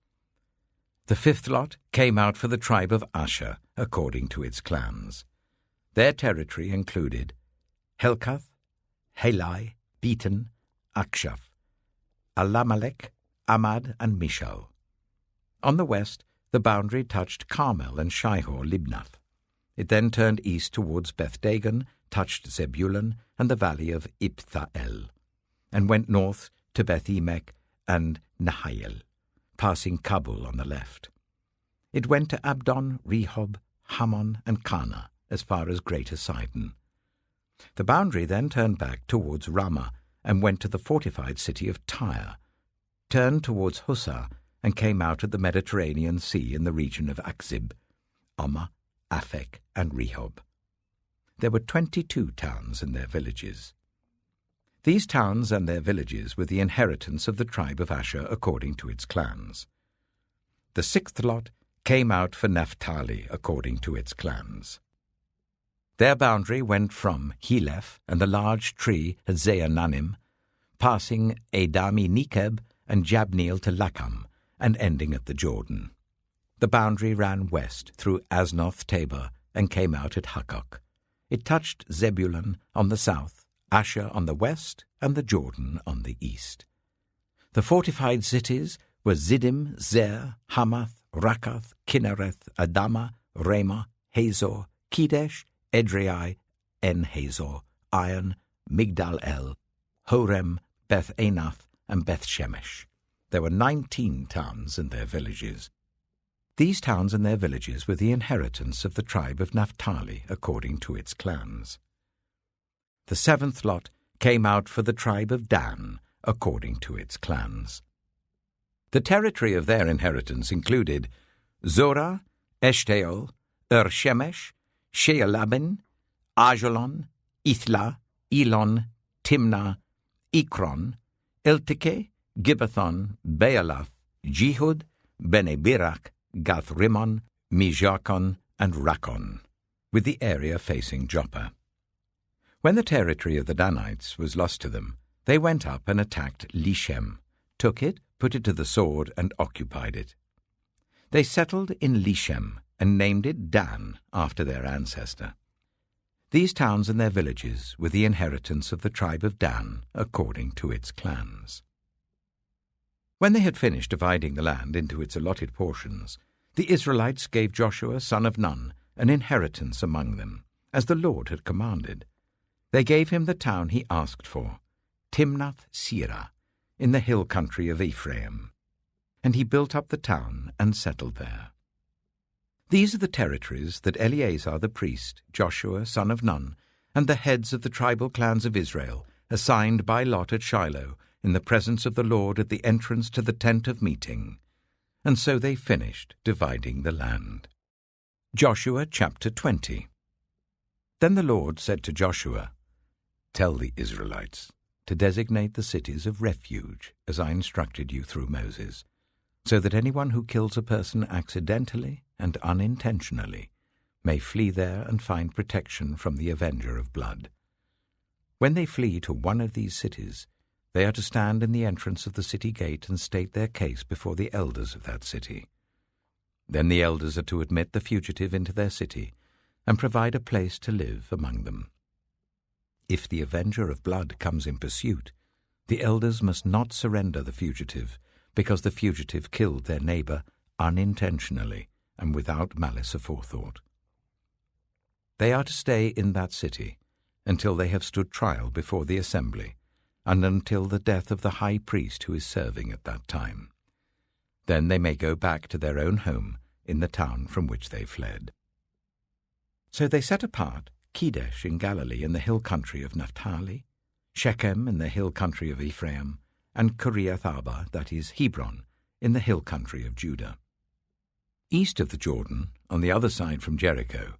The fifth lot came out for the tribe of Asher according to its clans. Their territory included Helkath, Halai, Beaton, Akshaph, Alamelech, Amad, and Mishal. On the west, the boundary touched Carmel and Shihor-Libnath. It then turned east towards Beth-Dagon, touched Zebulun and the valley of Ipthael, and went north to Beth-Emek and Nahiel, passing Kabul on the left. It went to Abdon, Rehob, Hammon, and Kana, as far as Greater Sidon. The boundary then turned back towards Ramah and went to the fortified city of Tyre, turned towards Hussah, and came out at the Mediterranean Sea in the region of Akzib, Ammah, Aphek, and Rehob. There were 22 towns and their villages. These towns and their villages were the inheritance of the tribe of Asher according to its clans. The sixth lot came out for Naphtali according to its clans. Their boundary went from Heleph and the large tree at Zeananim, passing Adami-Nekeb and Jabneel to Lakam, and ending at the Jordan. The boundary ran west through Aznoth-Tabor and came out at Hukkok. It touched Zebulun on the south, Asher on the west, and the Jordan on the east. The fortified cities were Ziddim, Zer, Hamath, Rakath, Kinnereth, Adama, Ramah, Hazor, Kedesh, Edrei, En-Hazor, Iron, Migdal-El, Horem, Beth-Anath, and Beth-Shemesh. There were 19 towns and their villages. These towns and their villages were the inheritance of the tribe of Naphtali according to its clans. The seventh lot came out for the tribe of Dan according to its clans. The territory of their inheritance included Zorah, Eshtaol, Shemesh, Shealabin, Ajalon, Ithla, Elon, Timnah, Ekron, Elteke, Gibbethon, Baalath, Jehud, Bene-Berak, Gath-Rimmon, Mijakon, and Rakon, with the area facing Joppa. When the territory of the Danites was lost to them, they went up and attacked Lishem, took it, put it to the sword, and occupied it. They settled in Lishem and named it Dan after their ancestor. These towns and their villages were the inheritance of the tribe of Dan according to its clans. When they had finished dividing the land into its allotted portions, the Israelites gave Joshua son of Nun an inheritance among them, as the Lord had commanded. They gave him the town he asked for, Timnath-Serah, in the hill country of Ephraim, and he built up the town and settled there. These are the territories that Eleazar the priest, Joshua son of Nun, and the heads of the tribal clans of Israel assigned by lot at Shiloh in the presence of the Lord at the entrance to the tent of meeting. And so they finished dividing the land. Joshua chapter 20. Then the Lord said to Joshua, "Tell the Israelites to designate the cities of refuge, as I instructed you through Moses, so that anyone who kills a person accidentally and unintentionally may flee there and find protection from the avenger of blood. When they flee to one of these cities, they are to stand in the entrance of the city gate and state their case before the elders of that city. Then the elders are to admit the fugitive into their city and provide a place to live among them. If the avenger of blood comes in pursuit, the elders must not surrender the fugitive, because the fugitive killed their neighbor unintentionally and without malice aforethought. They are to stay in that city until they have stood trial before the assembly, and until the death of the high priest who is serving at that time. Then they may go back to their own home in the town from which they fled." So they set apart Kedesh in Galilee in the hill country of Naphtali, Shechem in the hill country of Ephraim, and Kiriath-Arba, that is Hebron, in the hill country of Judah. East of the Jordan, on the other side from Jericho,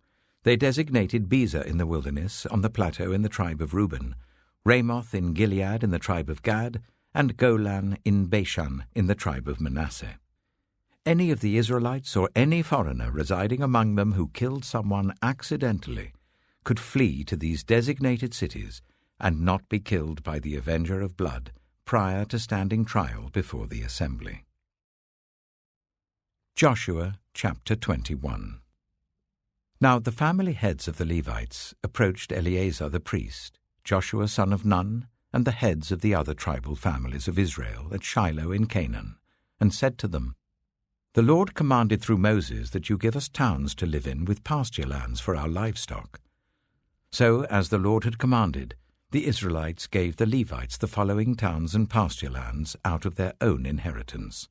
they designated Bezer in the wilderness on the plateau in the tribe of Reuben, Ramoth in Gilead in the tribe of Gad, and Golan in Bashan in the tribe of Manasseh. Any of the Israelites or any foreigner residing among them who killed someone accidentally could flee to these designated cities and not be killed by the avenger of blood prior to standing trial before the assembly. Joshua chapter 21. Now the family heads of the Levites approached Eleazar the priest, Joshua son of Nun, and the heads of the other tribal families of Israel at Shiloh in Canaan, and said to them, "The Lord commanded through Moses that you give us towns to live in with pasture lands for our livestock." So, as the Lord had commanded, the Israelites gave the Levites the following towns and pasture lands out of their own inheritance.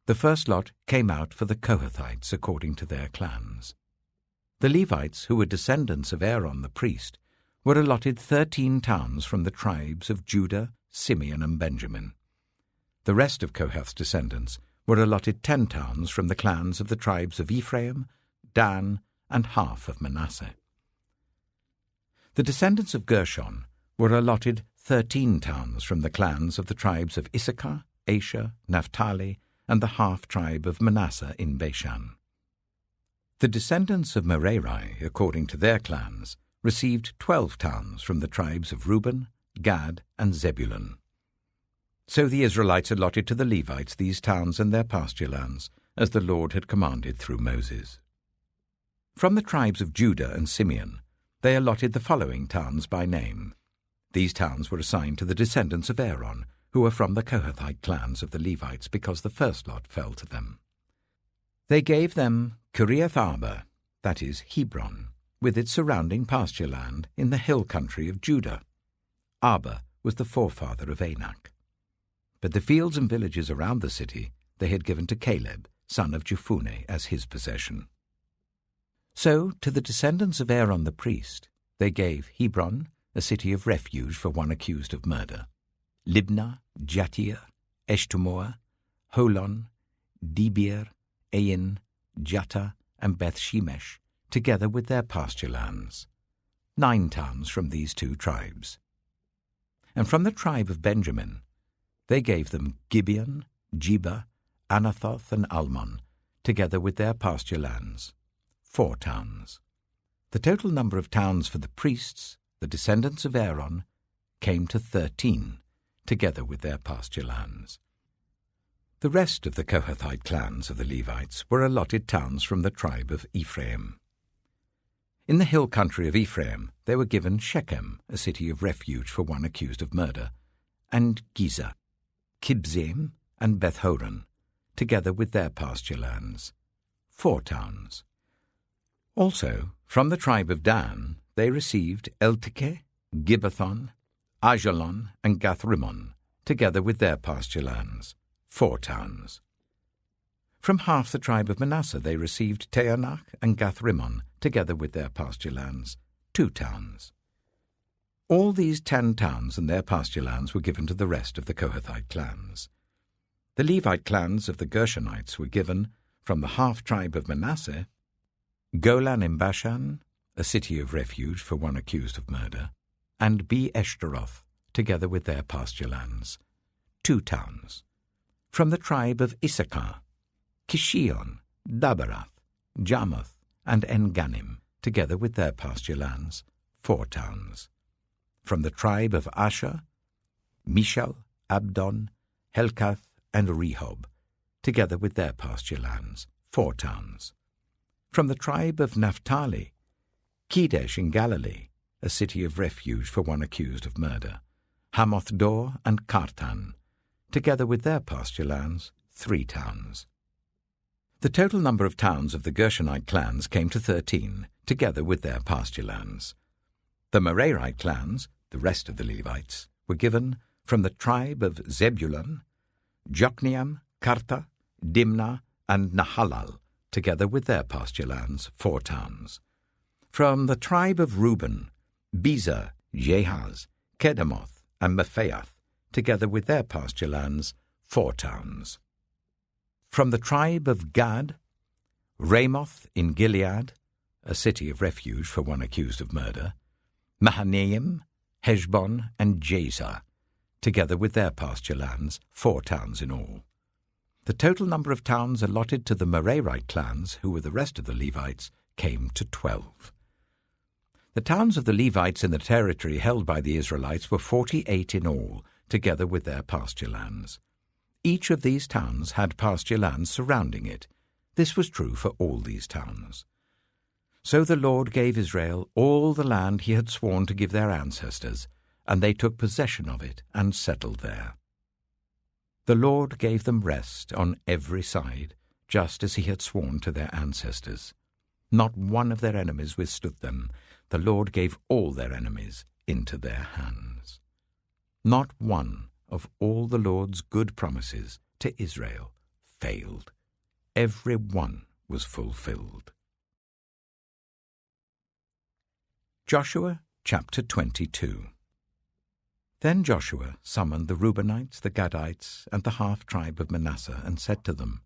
The first lot came out for the Kohathites according to their clans. The Levites, who were descendants of Aaron the priest, were allotted 13 towns from the tribes of Judah, Simeon, and Benjamin. The rest of Kohath's descendants were allotted 10 towns from the clans of the tribes of Ephraim, Dan, and half of Manasseh. The descendants of Gershon were allotted 13 towns from the clans of the tribes of Issachar, Asher, Naphtali, and the half-tribe of Manasseh in Bashan. The descendants of Merari, according to their clans, received 12 towns from the tribes of Reuben, Gad, and Zebulun. So the Israelites allotted to the Levites these towns and their pasture lands, as the Lord had commanded through Moses. From the tribes of Judah and Simeon, they allotted the following towns by name. These towns were assigned to the descendants of Aaron, who were from the Kohathite clans of the Levites, because the first lot fell to them. They gave them Kiriath Arba, that is, Hebron, with its surrounding pasture land in the hill country of Judah. Arba was the forefather of Anak. But the fields and villages around the city they had given to Caleb, son of Jephunneh, as his possession. So to the descendants of Aaron the priest they gave Hebron, a city of refuge for one accused of murder, Libnah, Jatir, Eshtemoa, Holon, Debir, Ain, Jatta, and Beth-Shemesh, together with their pasture lands, 9 towns from these 2 tribes. And from the tribe of Benjamin they gave them Gibeon, Geba, Anathoth, and Almon, together with their pasture lands, 4 towns. The total number of towns for the priests, the descendants of Aaron, came to 13, together with their pasture lands. The rest of the Kohathite clans of the Levites were allotted towns from the tribe of Ephraim. In the hill country of Ephraim they were given Shechem, a city of refuge for one accused of murder, and Giza, Kibzaim, and Beth-horon, together with their pasture lands, 4 towns. Also, from the tribe of Dan they received Eltekeh, Gibbethon, Ajalon, and Gathrimmon, together with their pasture lands, 4 towns. From half the tribe of Manasseh they received Taanach and Gathrimmon, together with their pasture lands, 2 towns. All these 10 towns and their pasture lands were given to the rest of the Kohathite clans. The Levite clans of the Gershonites were given, from the half-tribe of Manasseh, Golan in Bashan, a city of refuge for one accused of murder, and Be-eshtaroth, together with their pasture lands, 2 towns. From the tribe of Issachar, Kishion, Daberath, Jarmuth, and En-Gannim, together with their pasture lands, 4 towns. From the tribe of Asher, Mishal, Abdon, Helkath, and Rehob, together with their pasture lands, 4 towns. From the tribe of Naphtali, Kedesh in Galilee, a city of refuge for one accused of murder, Hamoth-dor and Kartan, together with their pasture lands, 3 towns. The total number of towns of the Gershonite clans came to 13, together with their pasture lands. The Merarite clans, the rest of the Levites, were given from the tribe of Zebulun, Jokneam, Karta, Dimnah, and Nahalal, together with their pasture lands, 4 towns. From the tribe of Reuben, Bezer, Jehaz, Kedemoth, and Mephaath, together with their pasture lands, 4 towns. From the tribe of Gad, Ramoth in Gilead, a city of refuge for one accused of murder, Mahanaim, Heshbon, and Jazer, together with their pasture lands, 4 towns in all. The total number of towns allotted to the Merarite clans, who were the rest of the Levites, came to 12. The towns of the Levites in the territory held by the Israelites were 48 in all, together with their pasture lands. Each of these towns had pasture lands surrounding it. This was true for all these towns. So the Lord gave Israel all the land he had sworn to give their ancestors, and they took possession of it and settled there. The Lord gave them rest on every side, just as he had sworn to their ancestors. Not one of their enemies withstood them. The Lord gave all their enemies into their hands. Not one of all the Lord's good promises to Israel failed. Every one was fulfilled. Joshua chapter 22. Then Joshua summoned the Reubenites, the Gadites, and the half-tribe of Manasseh, and said to them,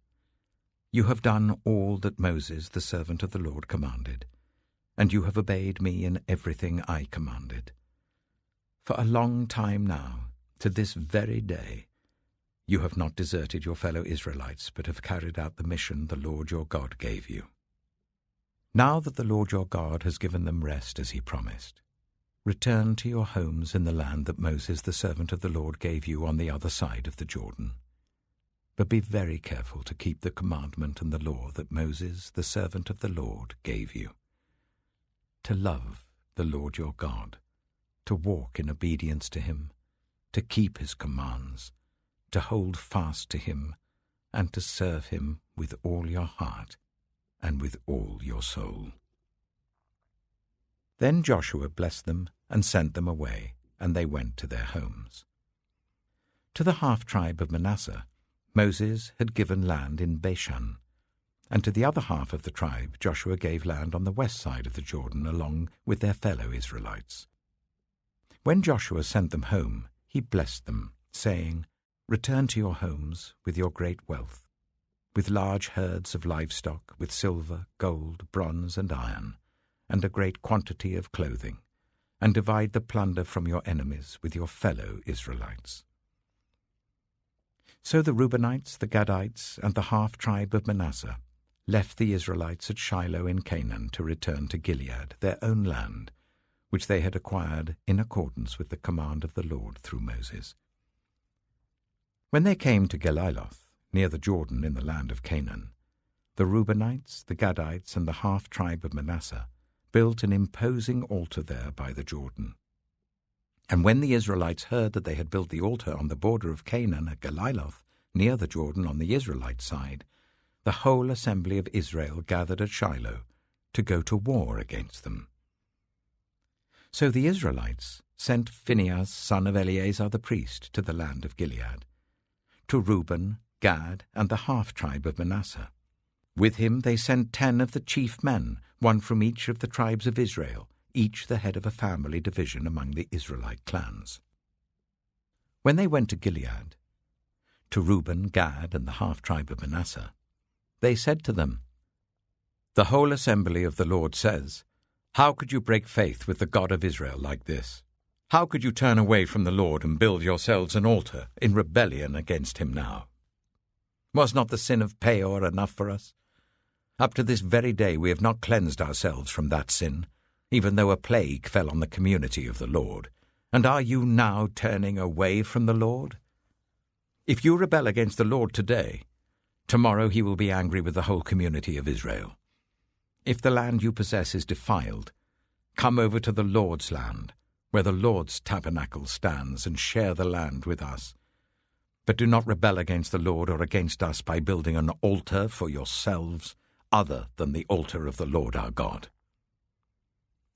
You have done all that Moses, the servant of the Lord, commanded, and you have obeyed me in everything I commanded. For a long time now, to this very day, you have not deserted your fellow Israelites, but have carried out the mission the Lord your God gave you. Now that the Lord your God has given them rest as he promised, return to your homes in the land that Moses, the servant of the Lord, gave you on the other side of the Jordan. But be very careful to keep the commandment and the law that Moses, the servant of the Lord, gave you. To love the Lord your God, to walk in obedience to him, to keep his commands, to hold fast to him, and to serve him with all your heart and with all your soul. Then Joshua blessed them and sent them away, and they went to their homes. To the half-tribe of Manasseh, Moses had given land in Bashan, and to the other half of the tribe Joshua gave land on the west side of the Jordan along with their fellow Israelites. When Joshua sent them home, he blessed them, saying, Return to your homes with your great wealth, with large herds of livestock, with silver, gold, bronze, and iron, and a great quantity of clothing, and divide the plunder from your enemies with your fellow Israelites. So the Reubenites, the Gadites, and the half-tribe of Manasseh left the Israelites at Shiloh in Canaan to return to Gilead, their own land, which they had acquired in accordance with the command of the Lord through Moses. When they came to Geliloth, near the Jordan in the land of Canaan, the Reubenites, the Gadites, and the half-tribe of Manasseh built an imposing altar there by the Jordan. And when the Israelites heard that they had built the altar on the border of Canaan at Geliloth, near the Jordan on the Israelite side, the whole assembly of Israel gathered at Shiloh to go to war against them. So the Israelites sent Phinehas, son of Eleazar the priest, to the land of Gilead, to Reuben, Gad, and the half-tribe of Manasseh. With him they sent 10 of the chief men, one from each of the tribes of Israel, each the head of a family division among the Israelite clans. When they went to Gilead, to Reuben, Gad, and the half-tribe of Manasseh, they said to them, The whole assembly of the Lord says, How could you break faith with the God of Israel like this? How could you turn away from the Lord and build yourselves an altar in rebellion against him now? Was not the sin of Peor enough for us? Up to this very day we have not cleansed ourselves from that sin, even though a plague fell on the community of the Lord. And are you now turning away from the Lord? If you rebel against the Lord today, tomorrow he will be angry with the whole community of Israel. If the land you possess is defiled, come over to the Lord's land, where the Lord's tabernacle stands, and share the land with us. But do not rebel against the Lord or against us by building an altar for yourselves, other than the altar of the Lord our God.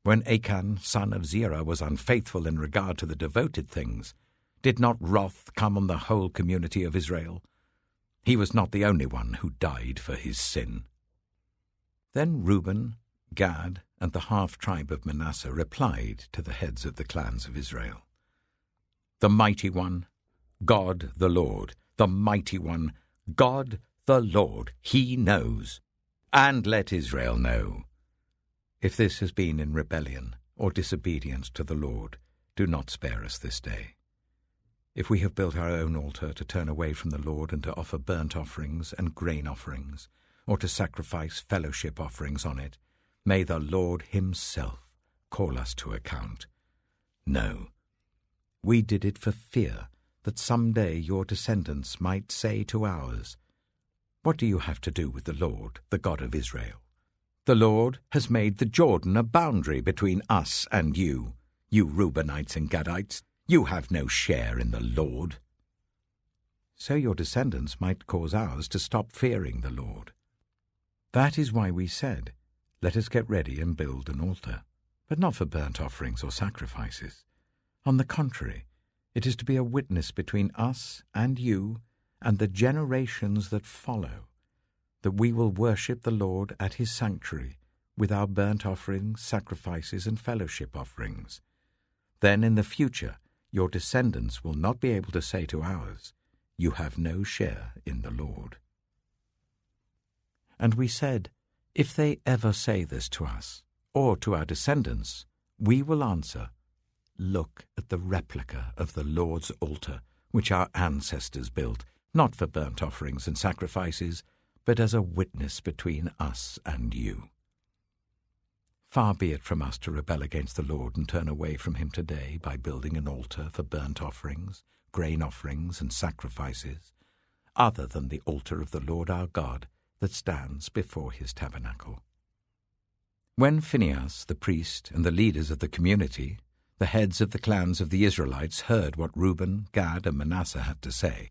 When Achan, son of Zerah, was unfaithful in regard to the devoted things, did not wrath come on the whole community of Israel? He was not the only one who died for his sin. Then Reuben, Gad, and the half-tribe of Manasseh replied to the heads of the clans of Israel, The mighty one, God the Lord, the mighty one, God The Lord, He knows. And let Israel know. If this has been in rebellion or disobedience to the Lord, do not spare us this day. If we have built our own altar to turn away from the Lord and to offer burnt offerings and grain offerings, or to sacrifice fellowship offerings on it, may the Lord Himself call us to account. No, we did it for fear that some day your descendants might say to ours, "What do you have to do with the Lord, the God of Israel? The Lord has made the Jordan a boundary between us and you. You Reubenites and Gadites, you have no share in the Lord." So your descendants might cause ours to stop fearing the Lord. That is why we said, "Let us get ready and build an altar," but not for burnt offerings or sacrifices. On the contrary, it is to be a witness between us and you and the generations that follow, that we will worship the Lord at His sanctuary with our burnt offerings, sacrifices, and fellowship offerings. Then in the future your descendants will not be able to say to ours, "You have no share in the Lord." And we said, if they ever say this to us, or to our descendants, we will answer, "Look at the replica of the Lord's altar, which our ancestors built, not for burnt offerings and sacrifices, but as a witness between us and you." Far be it from us to rebel against the Lord and turn away from Him today by building an altar for burnt offerings, grain offerings, and sacrifices, other than the altar of the Lord our God that stands before His tabernacle. When Phinehas, the priest, and the leaders of the community, the heads of the clans of the Israelites, heard what Reuben, Gad, and Manasseh had to say,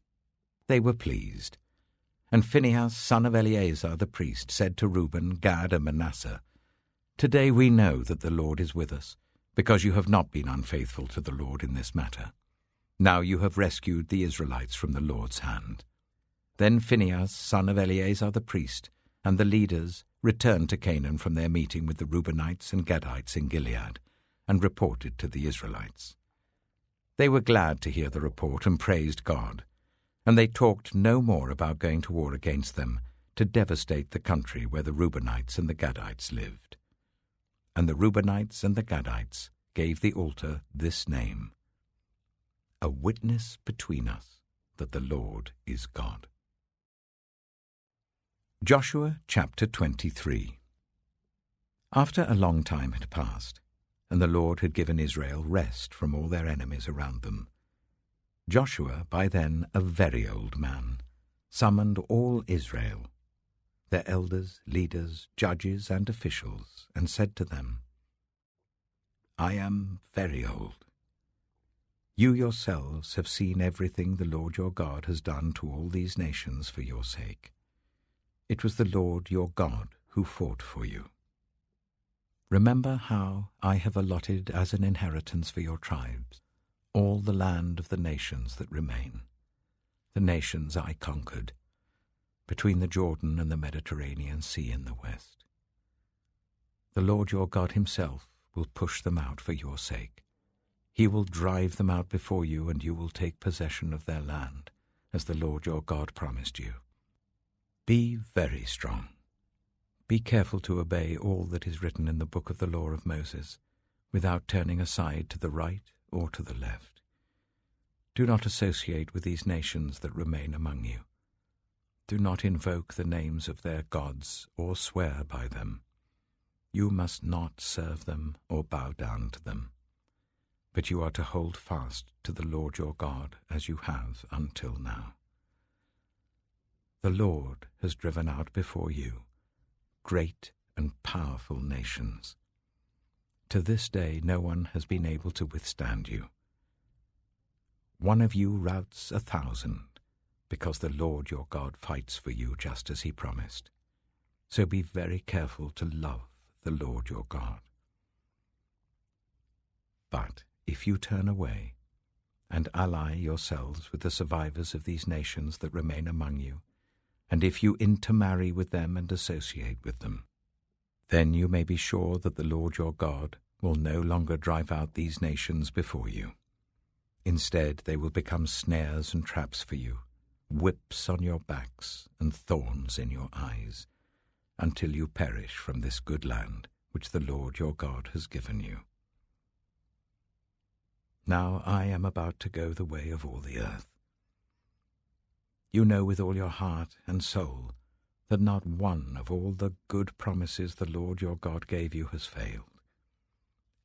they were pleased. And Phinehas, son of Eleazar the priest, said to Reuben, Gad, and Manasseh, "Today we know that the Lord is with us, because you have not been unfaithful to the Lord in this matter. Now you have rescued the Israelites from the Lord's hand." Then Phinehas, son of Eleazar the priest, and the leaders returned to Canaan from their meeting with the Reubenites and Gadites in Gilead, and reported to the Israelites. They were glad to hear the report and praised God, and they talked no more about going to war against them to devastate the country where the Reubenites and the Gadites lived. And the Reubenites and the Gadites gave the altar this name: "A witness between us that the Lord is God." Joshua chapter 23. After a long time had passed, and the Lord had given Israel rest from all their enemies around them, Joshua, by then a very old man, summoned all Israel, their elders, leaders, judges, and officials, and said to them, "I am very old. You yourselves have seen everything the Lord your God has done to all these nations for your sake. It was the Lord your God who fought for you. Remember how I have allotted as an inheritance for your tribes all the land of the nations that remain, the nations I conquered, between the Jordan and the Mediterranean Sea in the west. The Lord your God Himself will push them out for your sake. He will drive them out before you, and you will take possession of their land, as the Lord your God promised you. Be very strong. Be careful to obey all that is written in the book of the law of Moses, without turning aside to the right or to the left. Do not associate with these nations that remain among you. Do not invoke the names of their gods or swear by them. You must not serve them or bow down to them. But you are to hold fast to the Lord your God as you have until now. The Lord has driven out before you great and powerful nations. To this day no one has been able to withstand you. One of you routs 1,000, because the Lord your God fights for you just as He promised. So be very careful to love the Lord your God. But if you turn away and ally yourselves with the survivors of these nations that remain among you, and if you intermarry with them and associate with them, then you may be sure that the Lord your God will no longer drive out these nations before you. Instead, they will become snares and traps for you, whips on your backs and thorns in your eyes, until you perish from this good land which the Lord your God has given you. Now I am about to go the way of all the earth. You know with all your heart and soul that not one of all the good promises the Lord your God gave you has failed.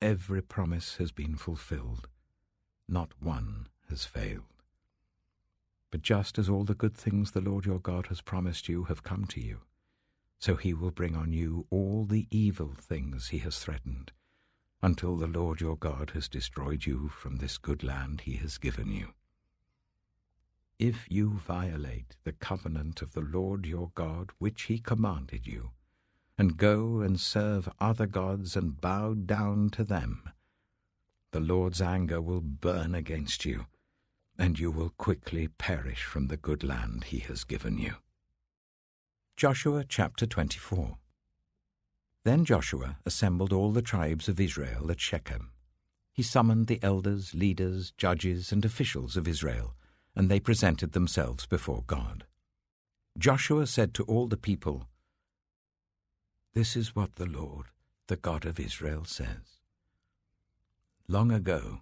Every promise has been fulfilled, not one has failed. But just as all the good things the Lord your God has promised you have come to you, so he will bring on you all the evil things he has threatened, until the Lord your God has destroyed you from this good land he has given you. If you violate the covenant of the Lord your God which he commanded you, and go and serve other gods and bow down to them, the Lord's anger will burn against you, and you will quickly perish from the good land he has given you. Joshua chapter 24. Then Joshua assembled all the tribes of Israel at Shechem. He summoned the elders, leaders, judges, and officials of Israel, and they presented themselves before God. Joshua said to all the people, "This is what the Lord, the God of Israel, says. Long ago,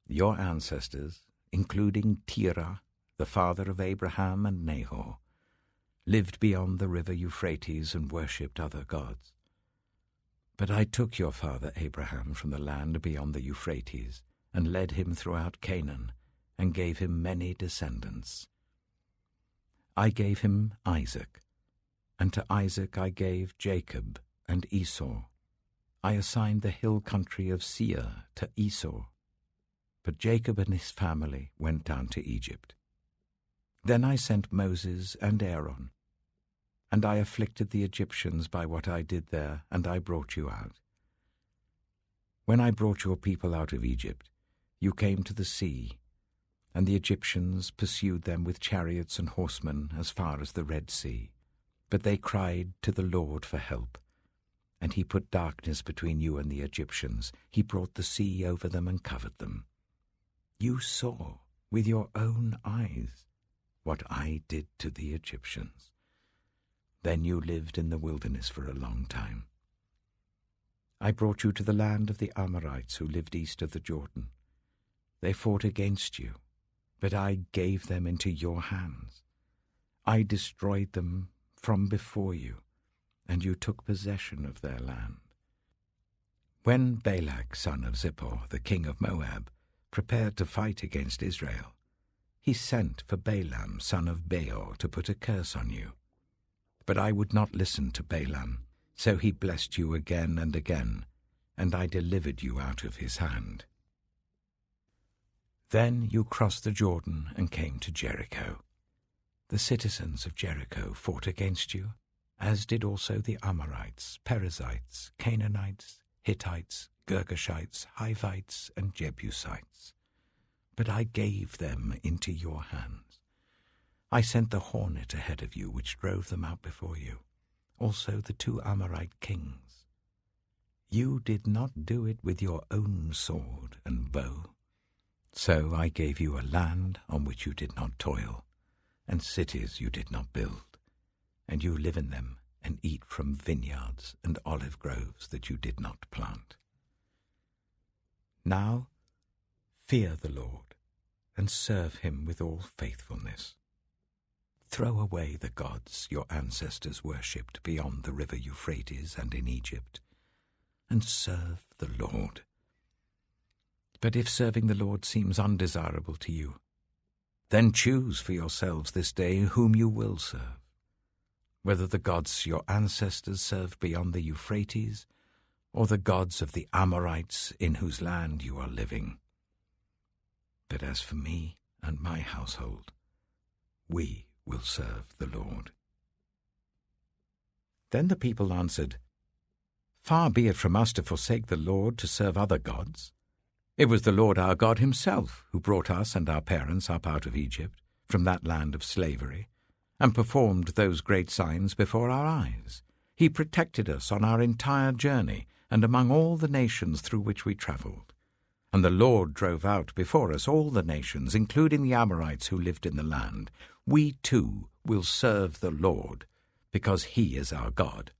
your ancestors, including Terah, the father of Abraham and Nahor, lived beyond the river Euphrates and worshipped other gods. But I took your father Abraham from the land beyond the Euphrates and led him throughout Canaan and gave him many descendants. I gave him Isaac, and to Isaac I gave Jacob and Esau. I assigned the hill country of Seir to Esau, but Jacob and his family went down to Egypt. Then I sent Moses and Aaron, and I afflicted the Egyptians by what I did there, and I brought you out. When I brought your people out of Egypt, you came to the sea, and the Egyptians pursued them with chariots and horsemen as far as the Red Sea. But they cried to the Lord for help, and he put darkness between you and the Egyptians. He brought the sea over them and covered them. You saw with your own eyes what I did to the Egyptians. Then you lived in the wilderness for a long time. I brought you to the land of the Amorites who lived east of the Jordan. They fought against you, but I gave them into your hands. I destroyed them from before you, and you took possession of their land. When Balak, son of Zippor, the king of Moab, prepared to fight against Israel, he sent for Balaam, son of Beor, to put a curse on you. But I would not listen to Balaam, so he blessed you again and again, and I delivered you out of his hand. Then you crossed the Jordan and came to Jericho. The citizens of Jericho fought against you, as did also the Amorites, Perizzites, Canaanites, Hittites, Girgashites, Hivites, and Jebusites. But I gave them into your hands. I sent the hornet ahead of you, which drove them out before you, also the 2 Amorite kings. You did not do it with your own sword and bow. So I gave you a land on which you did not toil, and cities you did not build, and you live in them and eat from vineyards and olive groves that you did not plant. Now fear the Lord and serve him with all faithfulness. Throw away the gods your ancestors worshipped beyond the river Euphrates and in Egypt, and serve the Lord. But if serving the Lord seems undesirable to you, then choose for yourselves this day whom you will serve, whether the gods your ancestors served beyond the Euphrates, or the gods of the Amorites in whose land you are living. But as for me and my household, we will serve the Lord." Then the people answered, "Far be it from us to forsake the Lord to serve other gods. It was the Lord our God himself who brought us and our parents up out of Egypt, from that land of slavery, and performed those great signs before our eyes. He protected us on our entire journey and among all the nations through which we traveled. And the Lord drove out before us all the nations, including the Amorites who lived in the land. We too will serve the Lord, because he is our God."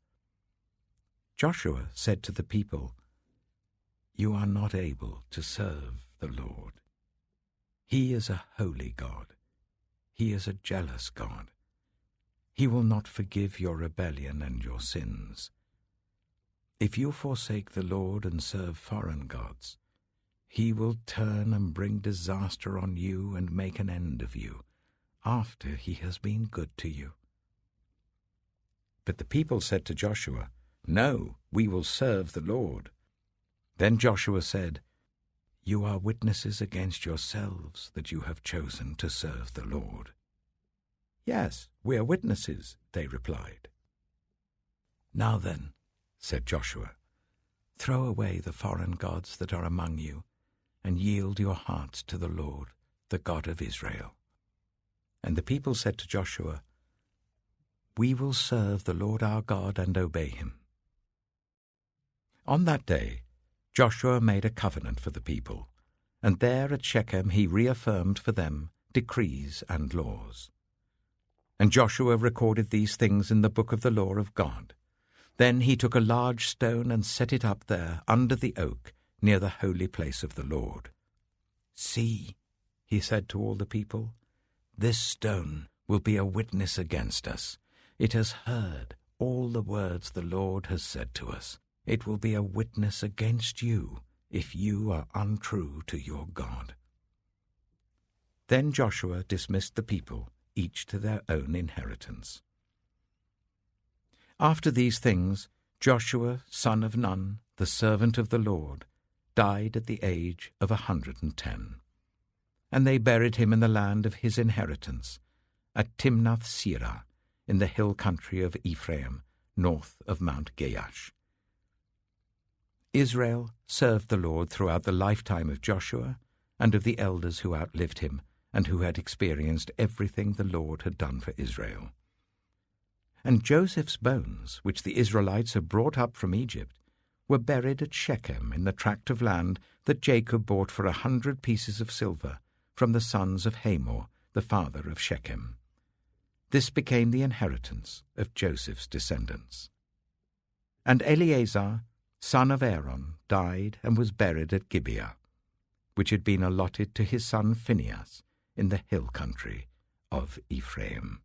Joshua said to the people, "You are not able to serve the Lord. He is a holy God. He is a jealous God. He will not forgive your rebellion and your sins. If you forsake the Lord and serve foreign gods, he will turn and bring disaster on you and make an end of you, after he has been good to you." But the people said to Joshua, "No, we will serve the Lord." Then Joshua said, "You are witnesses against yourselves that you have chosen to serve the Lord." "Yes, we are witnesses," they replied. "Now then," said Joshua, "throw away the foreign gods that are among you, and yield your hearts to the Lord, the God of Israel." And the people said to Joshua, "We will serve the Lord our God and obey him." On that day Joshua made a covenant for the people, and there at Shechem he reaffirmed for them decrees and laws. And Joshua recorded these things in the book of the law of God. Then he took a large stone and set it up there under the oak near the holy place of the Lord. "See," he said to all the people, "this stone will be a witness against us. It has heard all the words the Lord has said to us. It will be a witness against you if you are untrue to your God." Then Joshua dismissed the people, each to their own inheritance. After these things, Joshua, son of Nun, the servant of the Lord, died at the age of 110. And they buried him in the land of his inheritance, at Timnath-Serah, in the hill country of Ephraim, north of Mount Gaash. Israel served the Lord throughout the lifetime of Joshua and of the elders who outlived him and who had experienced everything the Lord had done for Israel. And Joseph's bones, which the Israelites had brought up from Egypt, were buried at Shechem in the tract of land that Jacob bought for 100 pieces of silver from the sons of Hamor, the father of Shechem. This became the inheritance of Joseph's descendants. And Eleazar, son of Aaron, died and was buried at Gibeah, which had been allotted to his son Phinehas in the hill country of Ephraim.